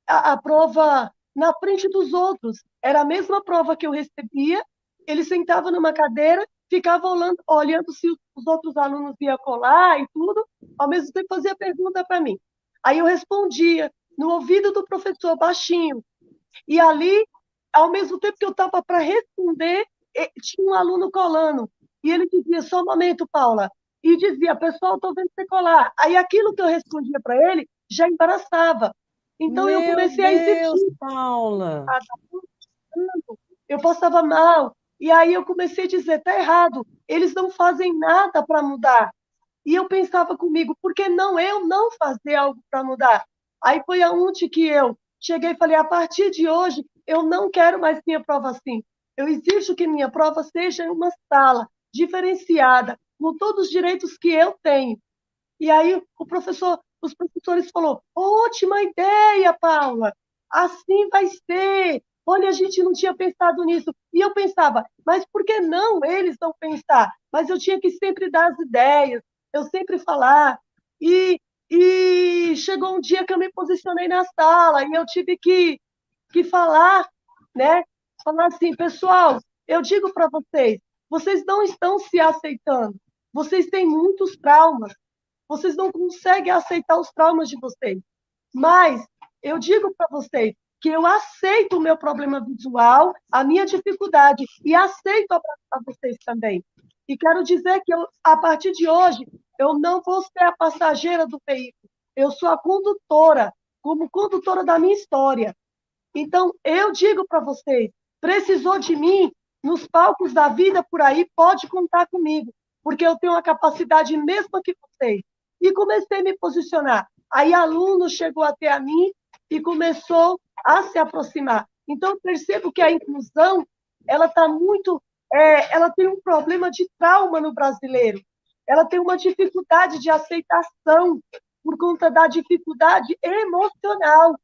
a prova na frente dos outros. Era a mesma prova que eu recebia, ele sentava numa cadeira, ficava olhando se os outros alunos iam colar e tudo, ao mesmo tempo fazia pergunta para mim. Aí eu respondia no ouvido do professor, baixinho. E ali, ao mesmo tempo que eu estava para responder, tinha um aluno colando. E ele dizia, só um momento, Paula. E dizia, pessoal, estou vendo você colar. Aí aquilo que eu respondia para ele já embaraçava. Então eu comecei a insistir. Paula! Eu passava mal. E aí eu comecei a dizer, tá errado. Eles não fazem nada para mudar. E eu pensava comigo, por que não eu não fazer algo para mudar? Aí foi aonde que eu cheguei e falei, a partir de hoje, eu não quero mais minha prova assim. Eu exijo que minha prova seja em uma sala diferenciada, com todos os direitos que eu tenho. E aí os professores falaram, ótima ideia, Paula, assim vai ser. Olha, a gente não tinha pensado nisso. E eu pensava, mas por que não eles não pensar? Mas eu tinha que sempre dar as ideias, eu sempre falar. E chegou um dia que eu me posicionei na sala e eu tive que falar, né? Falar assim, pessoal, eu digo para vocês, vocês não estão se aceitando, vocês têm muitos traumas, vocês não conseguem aceitar os traumas de vocês, mas eu digo para vocês que eu aceito o meu problema visual, a minha dificuldade, e aceito abraçar vocês também. E quero dizer que a partir de hoje, eu não vou ser a passageira do veículo, eu sou a condutora, como condutora da minha história. Então, eu digo para vocês, precisou de mim nos palcos da vida por aí, pode contar comigo, porque eu tenho a capacidade mesma que vocês. E comecei a me posicionar. Aí, aluno chegou até a mim e começou a se aproximar. Então, eu percebo que a inclusão, ela está muito... ela tem um problema de trauma no brasileiro. Ela tem uma dificuldade de aceitação por conta da dificuldade emocional.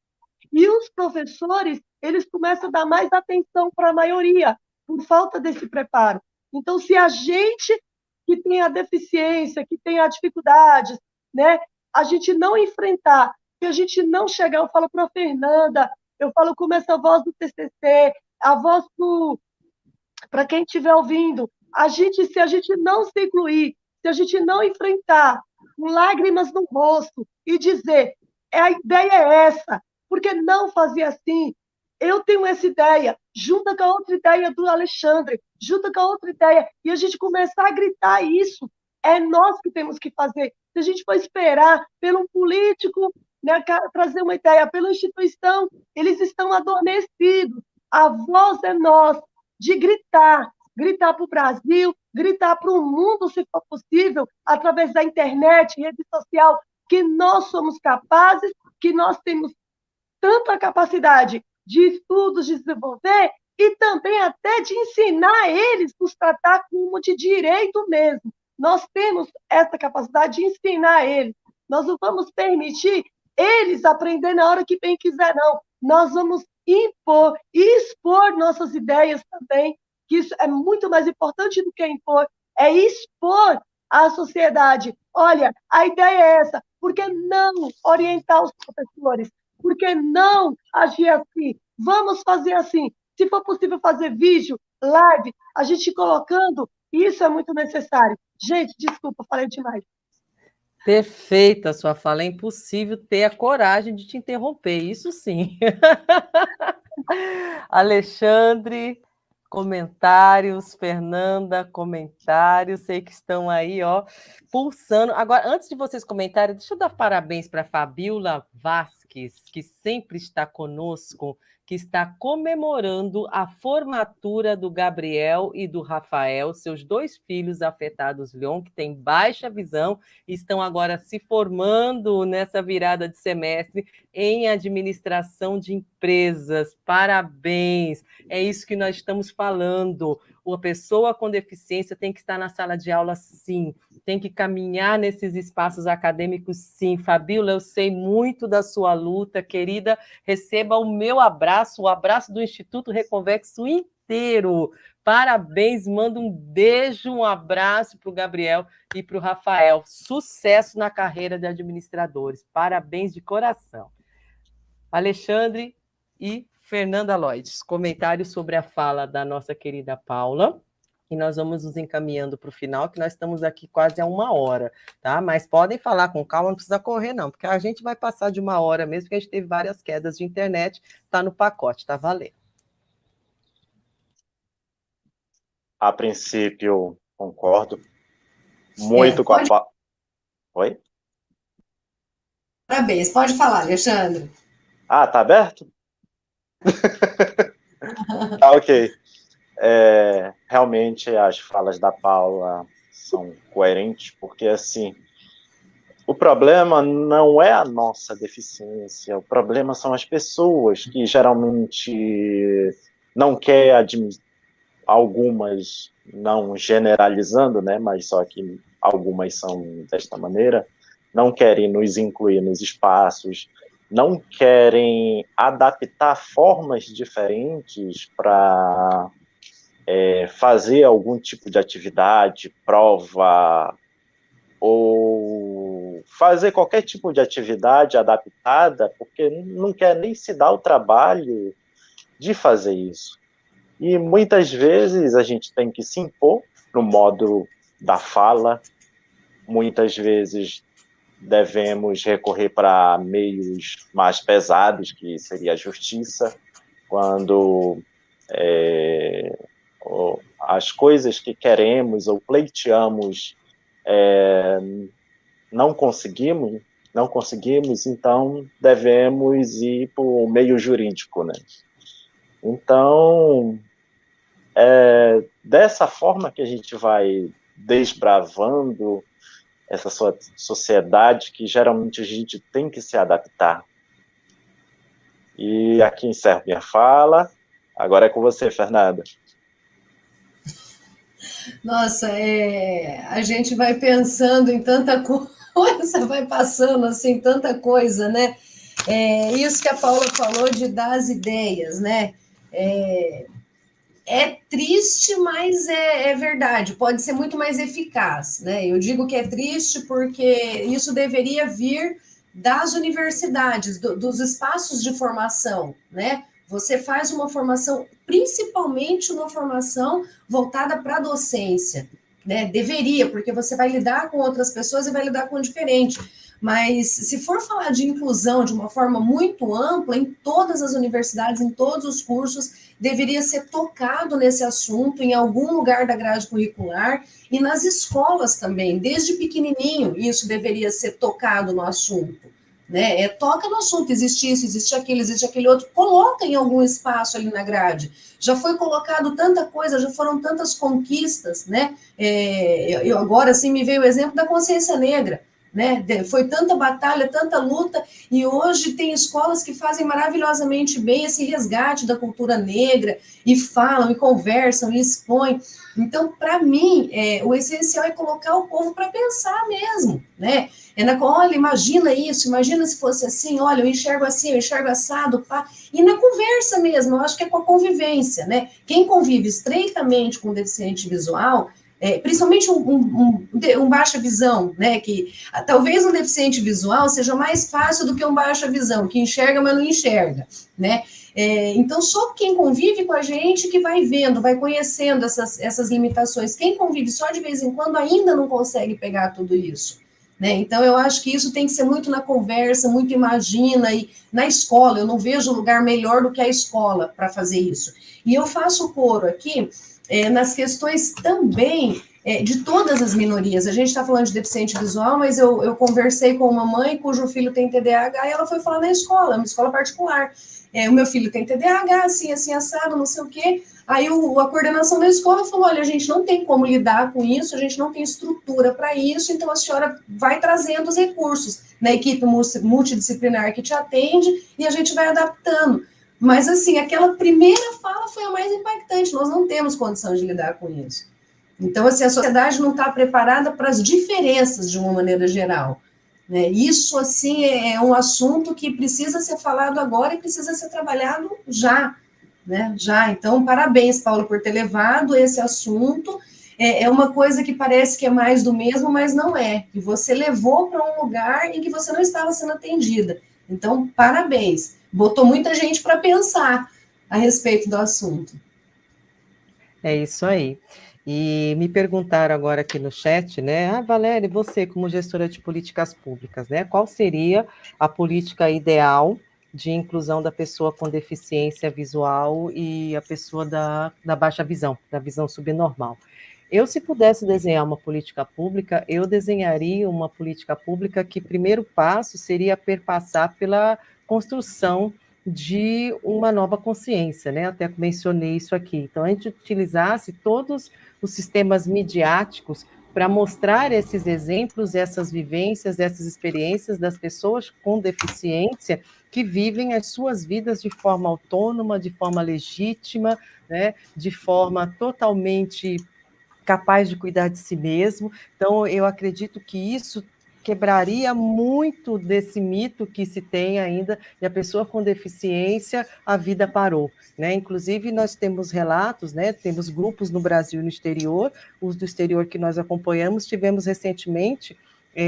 E os professores, eles começam a dar mais atenção para a maioria, por falta desse preparo. Então, se a gente que tem a deficiência, que tem a dificuldade, né, a gente não enfrentar, se a gente não chegar, eu falo para a Fernanda, eu falo como essa voz do TCC, a voz para quem estiver ouvindo, se a gente não se incluir, se a gente não enfrentar com lágrimas no rosto e dizer, a ideia é essa, por que não fazer assim? Eu tenho essa ideia, junta com a outra ideia do Alexandre, junta com a outra ideia, e a gente começar a gritar isso. É nós que temos que fazer. Se a gente for esperar pelo político, né, trazer uma ideia, pela instituição, eles estão adormecidos. A voz é nossa, de gritar para o Brasil, gritar para o mundo, se for possível, através da internet, rede social, que nós somos capazes, que nós temos tanta capacidade de estudos, de desenvolver, e também até de ensinar eles, nos tratar como de direito mesmo. Nós temos essa capacidade de ensinar eles. Nós não vamos permitir eles aprender na hora que bem quiser, não. Nós vamos impor e expor nossas ideias também, que isso é muito mais importante do que impor, é expor à sociedade. Olha, a ideia é essa, por que não orientar os professores? Por que não agir assim? Vamos fazer assim. Se for possível fazer vídeo, live, a gente colocando, isso é muito necessário. Gente, desculpa, falei demais. Perfeita a sua fala. É impossível ter a coragem de te interromper, isso sim. Alexandre, comentários, Fernanda, comentários, sei que estão aí, ó, pulsando. Agora, antes de vocês comentarem, deixa eu dar parabéns para a Fabiola Vasques, que sempre está conosco, que está comemorando a formatura do Gabriel e do Rafael, seus dois filhos afetados, Leon, que têm baixa visão, e estão agora se formando nessa virada de semestre em administração de empresas. Parabéns! É isso que nós estamos falando. A pessoa com deficiência tem que estar na sala de aula, sim. Tem que caminhar nesses espaços acadêmicos, sim. Fabiola, eu sei muito da sua luta, querida. Receba o meu abraço, o abraço do Instituto Reconvexo inteiro. Parabéns, mando um beijo, um abraço para o Gabriel e para o Rafael. Sucesso na carreira de administradores. Parabéns de coração. Alexandre e Fernanda Lloyd, comentários sobre a fala da nossa querida Paula, e nós vamos nos encaminhando para o final, que nós estamos aqui quase a 1 hora, tá? Mas podem falar com calma, não precisa correr não, porque a gente vai passar de 1 hora mesmo, porque a gente teve várias quedas de internet, tá no pacote, tá valendo. A princípio, concordo muito com a... Oi? Parabéns, pode falar, Alexandre. Ah, tá aberto? Tá, ok. Realmente as falas da Paula são coerentes, porque assim, o problema não é a nossa deficiência, o problema são as pessoas que geralmente não querem admitir, algumas, não generalizando, né, mas só que algumas são desta maneira, não querem nos incluir nos espaços, não querem adaptar formas diferentes para fazer algum tipo de atividade, prova, ou fazer qualquer tipo de atividade adaptada, porque não quer nem se dar o trabalho de fazer isso. E muitas vezes a gente tem que se impor no modo da fala, muitas vezes devemos recorrer para meios mais pesados, que seria a justiça, quando as coisas que queremos ou pleiteamos não conseguimos, então devemos ir para o meio jurídico, né? Então, dessa forma que a gente vai desbravando essa sociedade que geralmente a gente tem que se adaptar. E aqui encerro minha fala. Agora é com você, Fernanda. Nossa, a gente vai pensando em tanta coisa, vai passando assim, tanta coisa, né? Isso que a Paula falou de dar as ideias, né? É triste, mas é verdade, pode ser muito mais eficaz, né? Eu digo que é triste porque isso deveria vir das universidades, dos espaços de formação, né? Você faz uma formação, principalmente uma formação voltada para a docência, né? Deveria, porque você vai lidar com outras pessoas e vai lidar com diferente. Mas se for falar de inclusão de uma forma muito ampla, em todas as universidades, em todos os cursos, deveria ser tocado nesse assunto em algum lugar da grade curricular e nas escolas também, desde pequenininho, isso deveria ser tocado no assunto. Né? Toca no assunto, existe isso, existe aquele outro, coloca em algum espaço ali na grade. Já foi colocado tanta coisa, já foram tantas conquistas, né? Eu agora, assim, me veio o exemplo da consciência negra, né? Foi tanta batalha, tanta luta, e hoje tem escolas que fazem maravilhosamente bem esse resgate da cultura negra, e falam, e conversam, e expõem. Então, para mim, o essencial é colocar o povo para pensar mesmo, né? Olha, imagina isso, imagina se fosse assim, olha, eu enxergo assim, eu enxergo assado, pá. E na conversa mesmo, eu acho que é com a convivência, né? Quem convive estreitamente com deficiente visual, principalmente um baixa visão, né? Que talvez um deficiente visual seja mais fácil do que um baixa visão, que enxerga, mas não enxerga, né? Então, só quem convive com a gente que vai vendo, vai conhecendo essas limitações. Quem convive só de vez em quando ainda não consegue pegar tudo isso. Né? Então, eu acho que isso tem que ser muito na conversa, muito imagina, e na escola, eu não vejo lugar melhor do que a escola para fazer isso. E eu faço coro aqui nas questões também de todas as minorias. A gente está falando de deficiente visual, mas eu conversei com uma mãe cujo filho tem TDAH e ela foi falar na escola, uma escola particular. O meu filho tem TDAH, assim, assim, assado, não sei o quê. Aí a coordenação da escola falou, olha, a gente não tem como lidar com isso, a gente não tem estrutura para isso, então a senhora vai trazendo os recursos na equipe multidisciplinar que te atende e a gente vai adaptando. Mas, assim, aquela primeira fala foi a mais impactante, nós não temos condição de lidar com isso. Então, assim, a sociedade não está preparada para as diferenças de uma maneira geral. Né? Isso, assim, é um assunto que precisa ser falado agora e precisa ser trabalhado já. Né? Já, então, parabéns, Paulo, por ter levado esse assunto. É uma coisa que parece que é mais do mesmo, mas não é. Que você levou para um lugar em que você não estava sendo atendida. Então, parabéns. Botou muita gente para pensar a respeito do assunto. É isso aí. E me perguntaram agora aqui no chat, né? Valéria, você como gestora de políticas públicas, né? Qual seria a política ideal de inclusão da pessoa com deficiência visual e a pessoa da baixa visão, da visão subnormal? Eu, se pudesse desenhar uma política pública, eu desenharia uma política pública que, primeiro passo, seria perpassar pela construção de uma nova consciência, né? Até mencionei isso aqui. Então, a gente utilizasse todos os sistemas midiáticos para mostrar esses exemplos, essas vivências, essas experiências das pessoas com deficiência que vivem as suas vidas de forma autônoma, de forma legítima, né? De forma totalmente capaz de cuidar de si mesmo. Então, eu acredito que isso quebraria muito desse mito que se tem ainda de a pessoa com deficiência, a vida parou, né? Inclusive, nós temos relatos, né? Temos grupos no Brasil e no exterior, os do exterior que nós acompanhamos, tivemos recentemente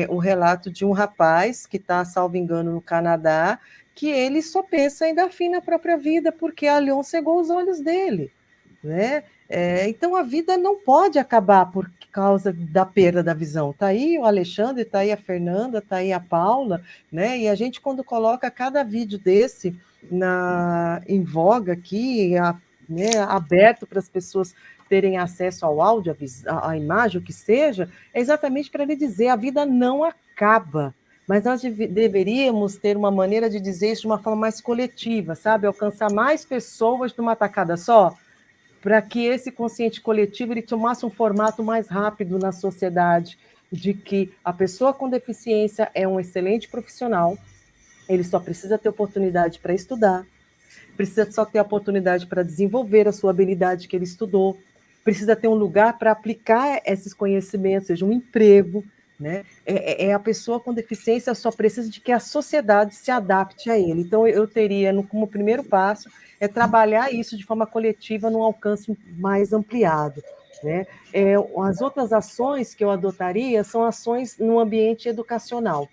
o relato de um rapaz que está, salvo engano, no Canadá, que ele só pensa ainda fim na própria vida, porque a Lyon cegou os olhos dele, né? Então, a vida não pode acabar por causa da perda da visão. Está aí o Alexandre, está aí a Fernanda, está aí a Paula, né? E a gente, quando coloca cada vídeo desse em voga aqui, né, aberto para as pessoas terem acesso ao áudio, à imagem, o que seja, é exatamente para lhe dizer, a vida não acaba. Mas nós deveríamos ter uma maneira de dizer isso de uma forma mais coletiva, sabe? Alcançar mais pessoas numa tacada só, para que esse consciente coletivo ele tomasse um formato mais rápido na sociedade, de que a pessoa com deficiência é um excelente profissional, ele só precisa ter oportunidade para estudar, precisa só ter oportunidade para desenvolver a sua habilidade que ele estudou, precisa ter um lugar para aplicar esses conhecimentos, seja um emprego, né? A pessoa com deficiência só precisa de que a sociedade se adapte a ele. Então, eu teria, como primeiro passo, trabalhar isso de forma coletiva num alcance mais ampliado, né? As outras ações que eu adotaria são ações no ambiente educacional.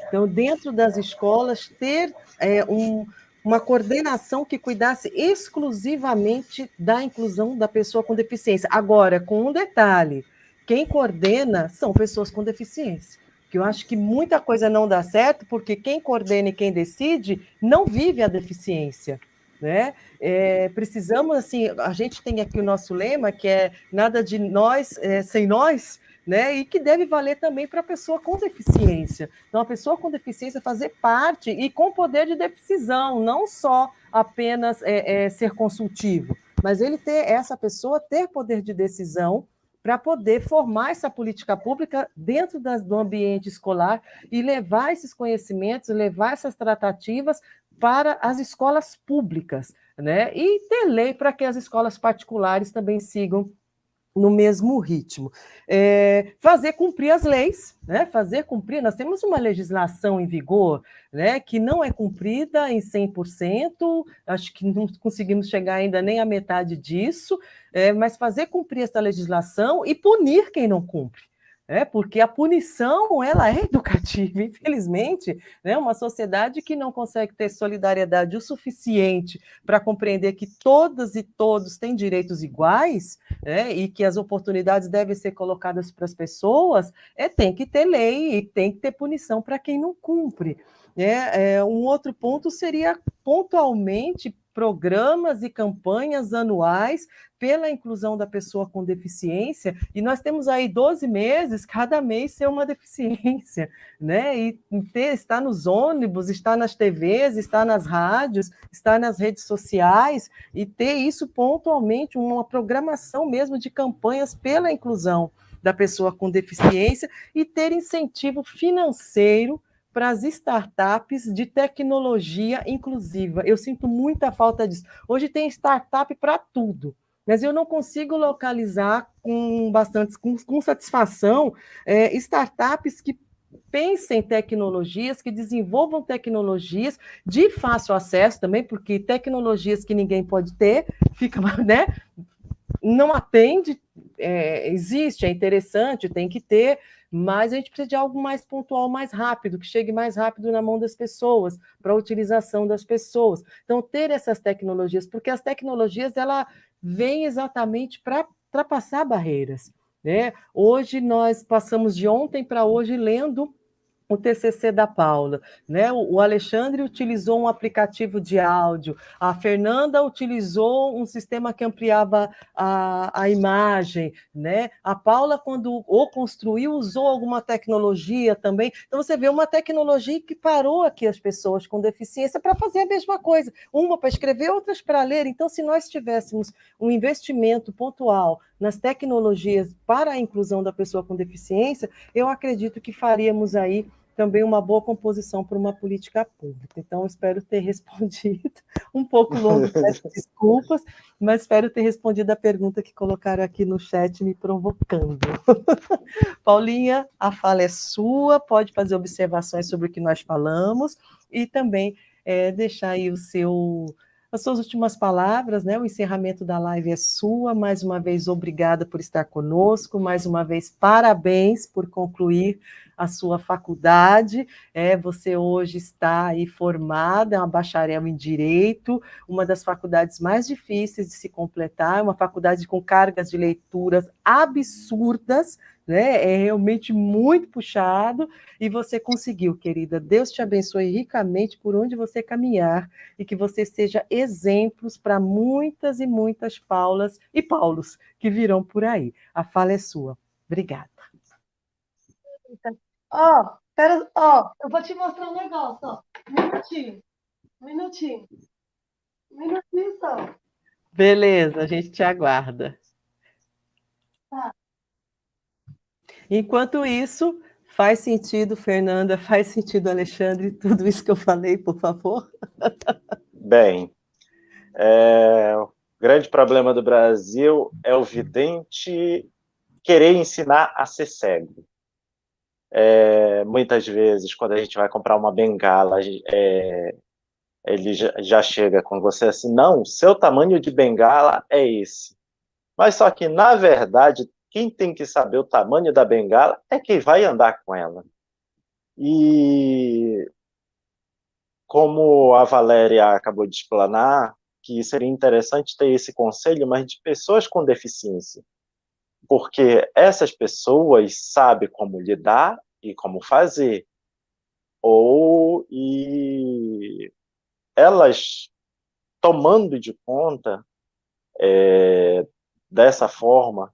Então, dentro das escolas, ter uma coordenação que cuidasse exclusivamente da inclusão da pessoa com deficiência. Agora, com um detalhe, quem coordena são pessoas com deficiência. Que eu acho que muita coisa não dá certo, porque quem coordena e quem decide não vive a deficiência, né? Precisamos, assim, a gente tem aqui o nosso lema, que é nada de nós sem nós, né? E que deve valer também para a pessoa com deficiência. Então, a pessoa com deficiência fazer parte e com poder de decisão, não só apenas ser consultivo, mas essa pessoa ter poder de decisão para poder formar essa política pública dentro do ambiente escolar e levar esses conhecimentos, levar essas tratativas para as escolas públicas, né? E ter lei para que as escolas particulares também sigam no mesmo ritmo. Fazer cumprir as leis, né? Fazer cumprir, nós temos uma legislação em vigor, né, que não é cumprida em 100%, acho que não conseguimos chegar ainda nem à metade disso, mas fazer cumprir essa legislação e punir quem não cumpre. Porque a punição ela é educativa, infelizmente, né? Uma sociedade que não consegue ter solidariedade o suficiente para compreender que todas e todos têm direitos iguais, né? E que as oportunidades devem ser colocadas para as pessoas, tem que ter lei e tem que ter punição para quem não cumpre. Um outro ponto seria pontualmente programas e campanhas anuais pela inclusão da pessoa com deficiência, e nós temos aí 12 meses, cada mês ser uma deficiência, né? E estar nos ônibus, estar nas TVs, estar nas rádios, estar nas redes sociais, e ter isso pontualmente, uma programação mesmo de campanhas pela inclusão da pessoa com deficiência e ter incentivo financeiro para as startups de tecnologia inclusiva. Eu sinto muita falta disso. Hoje tem startup para tudo, mas eu não consigo localizar com satisfação startups que pensem tecnologias, que desenvolvam tecnologias de fácil acesso também, porque tecnologias que ninguém pode ter, fica, né? Não atende, existe, é interessante, tem que ter, mas a gente precisa de algo mais pontual, mais rápido, que chegue mais rápido na mão das pessoas, para a utilização das pessoas. Então, ter essas tecnologias, porque as tecnologias, ela vêm exatamente para ultrapassar barreiras, né? Hoje, nós passamos de ontem para hoje lendo o TCC da Paula, né? O Alexandre utilizou um aplicativo de áudio, a Fernanda utilizou um sistema que ampliava a imagem, né? A Paula, quando construiu, usou alguma tecnologia também. Então, você vê uma tecnologia que parou aqui as pessoas com deficiência para fazer a mesma coisa, uma para escrever, outras para ler. Então, se nós tivéssemos um investimento pontual nas tecnologias para a inclusão da pessoa com deficiência, eu acredito que faríamos aí também uma boa composição para uma política pública. Então, espero ter respondido, um pouco longo, peço desculpas, mas espero ter respondido a pergunta que colocaram aqui no chat, me provocando. Paulinha, a fala é sua, pode fazer observações sobre o que nós falamos e também deixar aí as suas últimas palavras, né? O encerramento da live é sua. Mais uma vez, obrigada por estar conosco. Mais uma vez, parabéns por concluir a sua faculdade. Você hoje está aí formada, é uma bacharel em Direito, uma das faculdades mais difíceis de se completar, uma faculdade com cargas de leituras absurdas, né? É realmente muito puxado, e você conseguiu, querida. Deus te abençoe ricamente por onde você caminhar, e que você seja exemplos para muitas e muitas Paulas e Paulos que virão por aí. A fala é sua. Obrigada. Eu vou te mostrar um negócio, ó. Um minutinho só. Beleza, a gente te aguarda. Tá. Enquanto isso, faz sentido, Fernanda, faz sentido, Alexandre, tudo isso que eu falei, por favor? Bem, o grande problema do Brasil é o vidente querer ensinar a ser cego. Muitas vezes, quando a gente vai comprar uma bengala, ele já chega com você assim, não, seu tamanho de bengala é esse. Mas só que, na verdade, quem tem que saber o tamanho da bengala é quem vai andar com ela. E como a Valéria acabou de explanar, que seria interessante ter esse conselho, mas de pessoas com deficiência, porque essas pessoas sabem como lidar e como fazer, e elas tomando de conta dessa forma,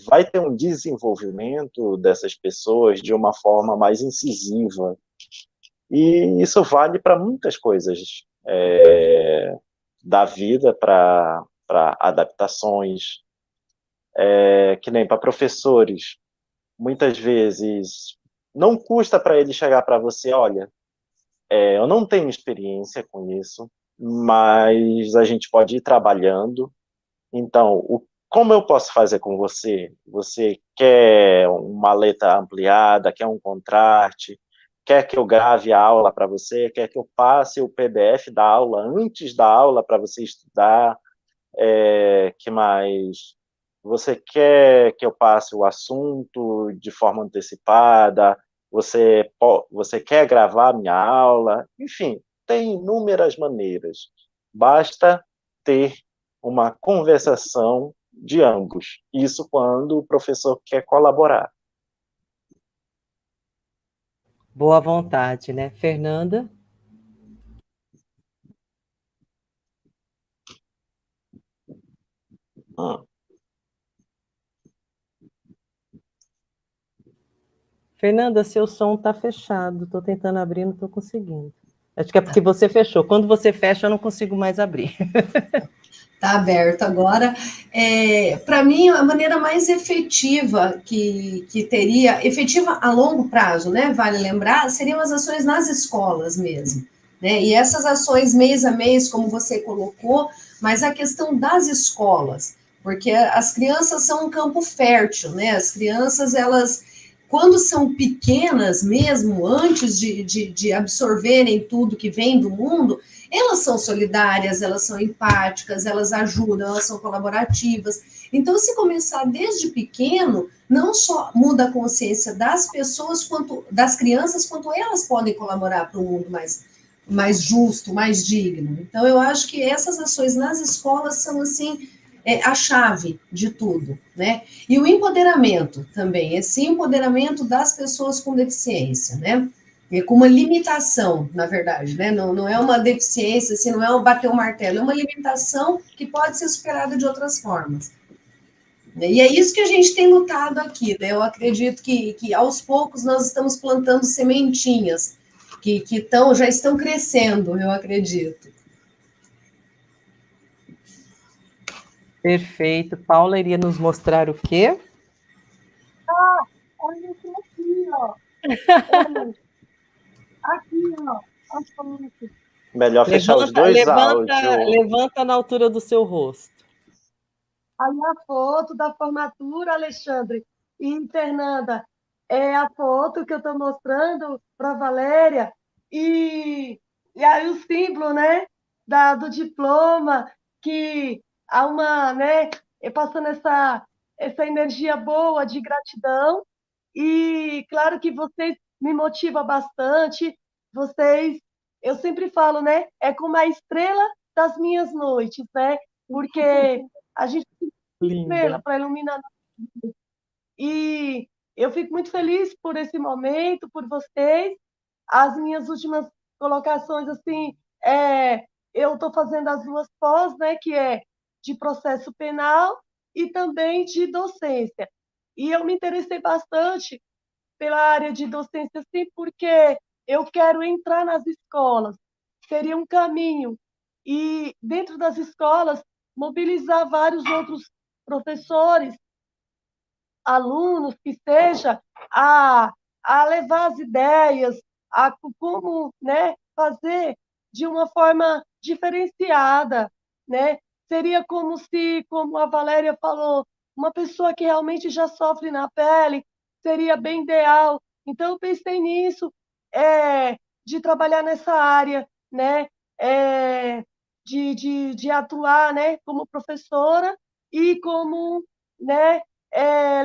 vai ter um desenvolvimento dessas pessoas de uma forma mais incisiva, e isso vale para muitas coisas da vida, para adaptações, que nem para professores. Muitas vezes não custa para ele chegar para você, olha, eu não tenho experiência com isso, mas a gente pode ir trabalhando. Então, como eu posso fazer com você? Você quer uma letra ampliada, quer um contraste, quer que eu grave a aula para você, quer que eu passe o PDF da aula antes da aula para você estudar? Que mais? Você quer que eu passe o assunto de forma antecipada? Você quer gravar a minha aula? Enfim, tem inúmeras maneiras. Basta ter uma conversação de ambos. Isso quando o professor quer colaborar. Boa vontade, né? Fernanda? Hum. Fernanda, seu som está fechado. Estou tentando abrir, não estou conseguindo. Acho que é porque você fechou. Quando você fecha, eu não consigo mais abrir. Está aberto agora. Para mim, a maneira mais efetiva que teria, efetiva a longo prazo, né? Vale lembrar, seriam as ações nas escolas mesmo. Né? E essas ações mês a mês, como você colocou, mas a questão das escolas, porque as crianças são um campo fértil, né? As crianças, elas, quando são pequenas mesmo, antes de absorverem tudo que vem do mundo, elas são solidárias, elas são empáticas, elas ajudam, elas são colaborativas. Então, se começar desde pequeno, não só muda a consciência das pessoas, quanto das crianças, quanto elas podem colaborar para um mundo mais justo, mais digno. Então, eu acho que essas ações nas escolas são, assim, a chave de tudo, né? E o empoderamento também, esse empoderamento das pessoas com deficiência, né? Com uma limitação, na verdade, né? Não é uma deficiência, assim, não é um bater o martelo, é uma limitação que pode ser superada de outras formas. E é isso que a gente tem lutado aqui, né? Eu acredito que aos poucos nós estamos plantando sementinhas que já estão crescendo, eu acredito. Perfeito. Paula iria nos mostrar o quê? Olha isso aqui, ó. Aqui, ó. Melhor fechar os dois áudios. Levanta na altura do seu rosto. Aí a foto da formatura, Alexandre e Fernanda, é a foto que eu estou mostrando para a Valéria, e aí o símbolo, né? do diploma, que há uma, né, passando essa energia boa de gratidão. E claro que vocês me motivam bastante. Vocês, eu sempre falo, né, é como a estrela das minhas noites, né? Porque a gente tem estrela Linda. para iluminar. E eu fico muito feliz por esse momento, por vocês. As minhas últimas colocações, assim, eu estou fazendo as duas pós, né, que é de processo penal e também de docência. E eu me interessei bastante pela área de docência, sim, porque eu quero entrar nas escolas. Seria um caminho. E dentro das escolas, mobilizar vários outros professores, alunos, que seja, a levar as ideias, a como, né, fazer de uma forma diferenciada, né? Seria como se, como a Valéria falou, uma pessoa que realmente já sofre na pele, seria bem ideal. Então, eu pensei nisso, de trabalhar nessa área, né? De atuar, né, como professora e como, né,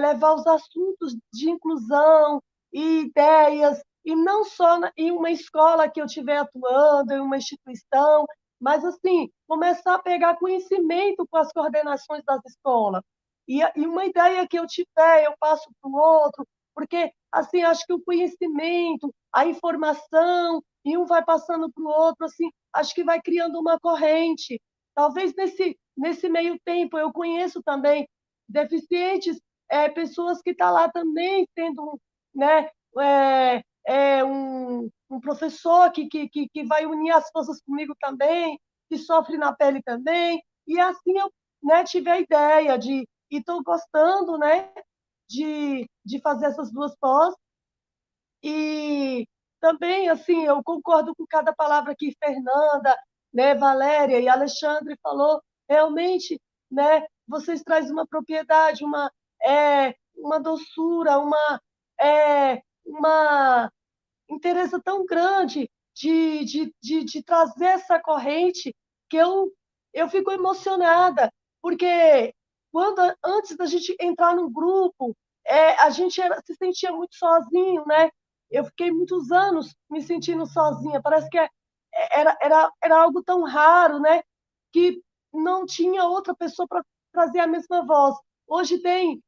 levar os assuntos de inclusão e ideias, e não só em uma escola que eu estiver atuando, em uma instituição, mas, assim, começar a pegar conhecimento com as coordenações das escolas. E uma ideia que eu tiver, eu passo para o outro, porque, assim, acho que o conhecimento, a informação, e um vai passando para o outro, assim, acho que vai criando uma corrente. Talvez nesse meio tempo eu conheço também deficientes, pessoas que estão lá também tendo, né, um professor que vai unir as forças comigo também, que sofre na pele também, e assim eu, né, tive a ideia e estou gostando, né, de fazer essas duas pós, e também, assim, eu concordo com cada palavra que Fernanda, né, Valéria e Alexandre falou. Realmente, né, vocês trazem uma propriedade, uma doçura, uma interesse tão grande de trazer essa corrente, que eu fico emocionada, porque antes da gente entrar no grupo, a gente se sentia muito sozinho, né? Eu fiquei muitos anos me sentindo sozinha, parece que era algo tão raro, né? Que não tinha outra pessoa para trazer a mesma voz. Hoje tem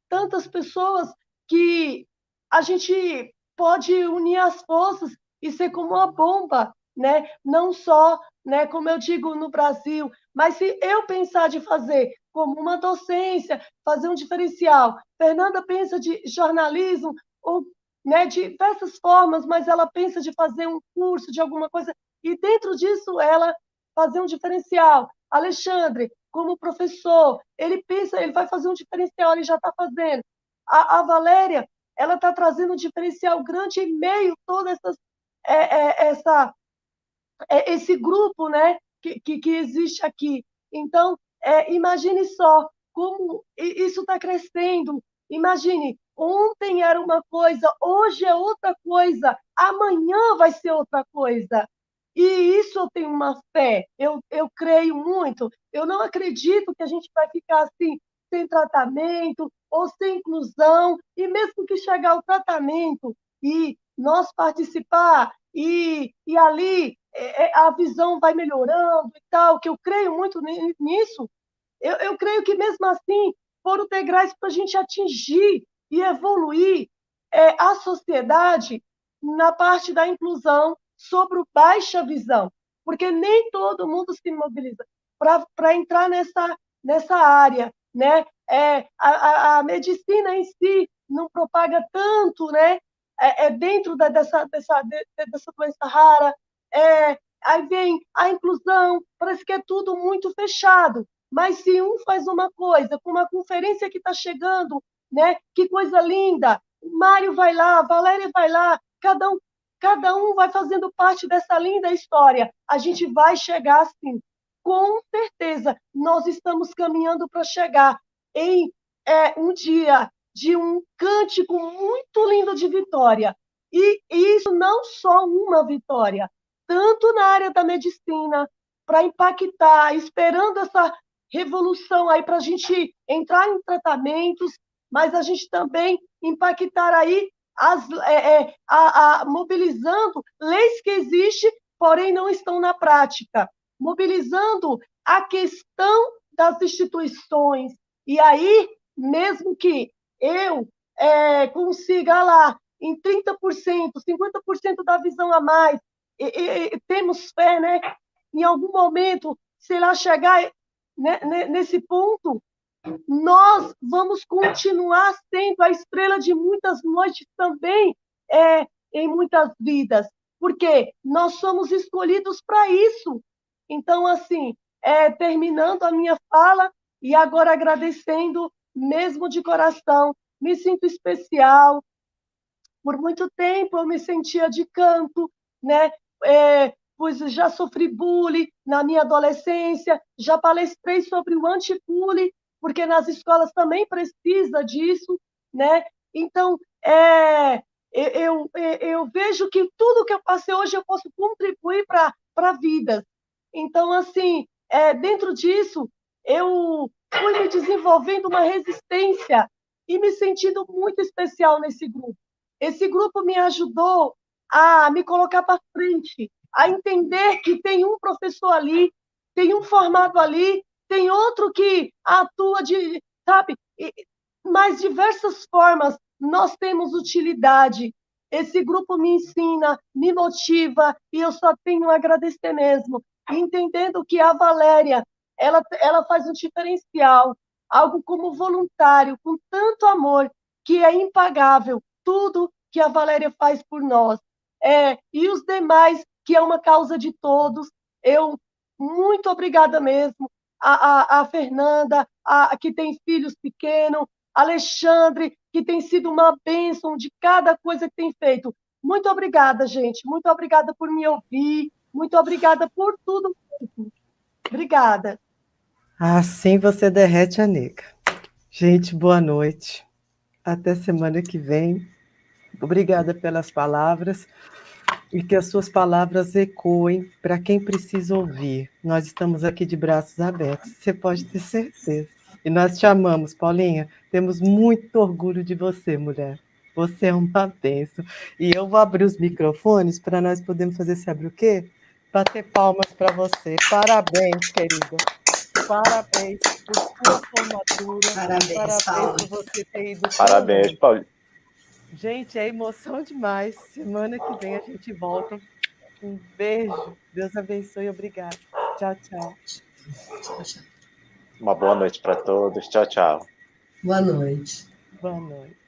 tantas pessoas que a gente pode unir as forças e ser como uma bomba, né? Não só, né, como eu digo, no Brasil, mas se eu pensar de fazer como uma docência, fazer um diferencial, Fernanda pensa de jornalismo, ou, né, de diversas formas, mas ela pensa de fazer um curso de alguma coisa, e dentro disso ela fazer um diferencial. Alexandre, como professor, ele pensa, ele vai fazer um diferencial, ele já está fazendo. A Valéria, ela está trazendo um diferencial grande em meio a todo esse grupo, né, que existe aqui. Então, imagine só como isso está crescendo. Imagine, ontem era uma coisa, hoje é outra coisa, amanhã vai ser outra coisa. E isso eu tenho uma fé, eu creio muito. Eu não acredito que a gente vai ficar assim, sem tratamento ou sem inclusão, e mesmo que chegar o tratamento e nós participar, e ali a visão vai melhorando e tal, que eu creio muito nisso, eu creio que mesmo assim foram degraus para a gente atingir e evoluir a sociedade na parte da inclusão sobre o baixa visão, porque nem todo mundo se mobiliza para entrar nessa área, né? A medicina em si não propaga tanto, né? Dentro dessa doença rara. Aí vem a inclusão, parece que é tudo muito fechado. Mas se um faz uma coisa, com uma conferência que está chegando, né? Que coisa linda! O Mário vai lá, a Valéria vai lá, cada um vai fazendo parte dessa linda história. A gente vai chegar assim. Com certeza, nós estamos caminhando para chegar em um dia de um cântico muito lindo de vitória. E isso não só uma vitória, tanto na área da medicina, para impactar, esperando essa revolução aí para a gente entrar em tratamentos, mas a gente também impactar aí mobilizando leis que existem, porém não estão na prática, mobilizando a questão das instituições. E aí, mesmo que eu consiga lá em 30%, 50% da visão a mais, temos fé, né? Em algum momento, sei lá, chegar nesse ponto, nós vamos continuar sendo a estrela de muitas noites também, em muitas vidas, porque nós somos escolhidos para isso. Então, assim, terminando a minha fala e agora agradecendo mesmo de coração, me sinto especial. Por muito tempo eu me sentia de canto, né? Pois já sofri bullying na minha adolescência, já palestrei sobre o anti-bullying, porque nas escolas também precisa disso, né? Então, eu vejo que tudo que eu passei hoje eu posso contribuir para a vida. Então, assim, dentro disso, eu fui me desenvolvendo uma resistência e me sentindo muito especial nesse grupo. Esse grupo me ajudou a me colocar para frente, a entender que tem um professor ali, tem um formado ali, tem outro que atua sabe? Mas diversas formas nós temos utilidade. Esse grupo me ensina, me motiva, e eu só tenho a agradecer mesmo. Entendendo que a Valéria, ela faz um diferencial, algo como voluntário, com tanto amor, que é impagável, tudo que a Valéria faz por nós. E os demais, que é uma causa de todos, eu muito obrigada mesmo. A Fernanda, que tem filhos pequenos, Alexandre, que tem sido uma bênção de cada coisa que tem feito. Muito obrigada, gente. Muito obrigada por me ouvir. Muito obrigada por tudo. Obrigada. Assim você derrete a nega. Gente, boa noite. Até semana que vem. Obrigada pelas palavras e que as suas palavras ecoem para quem precisa ouvir. Nós estamos aqui de braços abertos, você pode ter certeza. E nós te amamos, Paulinha. Temos muito orgulho de você, mulher. Você é uma bênção. E eu vou abrir os microfones para nós podermos fazer, sabe o quê? Bater palmas para você. Parabéns, querida. Parabéns por sua formatura. Parabéns, Paula. Por você ter ido. Parabéns, Paulinho. Gente, é emoção demais. Semana que vem a gente volta. Um beijo. Deus abençoe e obrigado. Tchau, tchau. Tchau, tchau. Uma boa noite para todos. Tchau, tchau. Boa noite. Boa noite.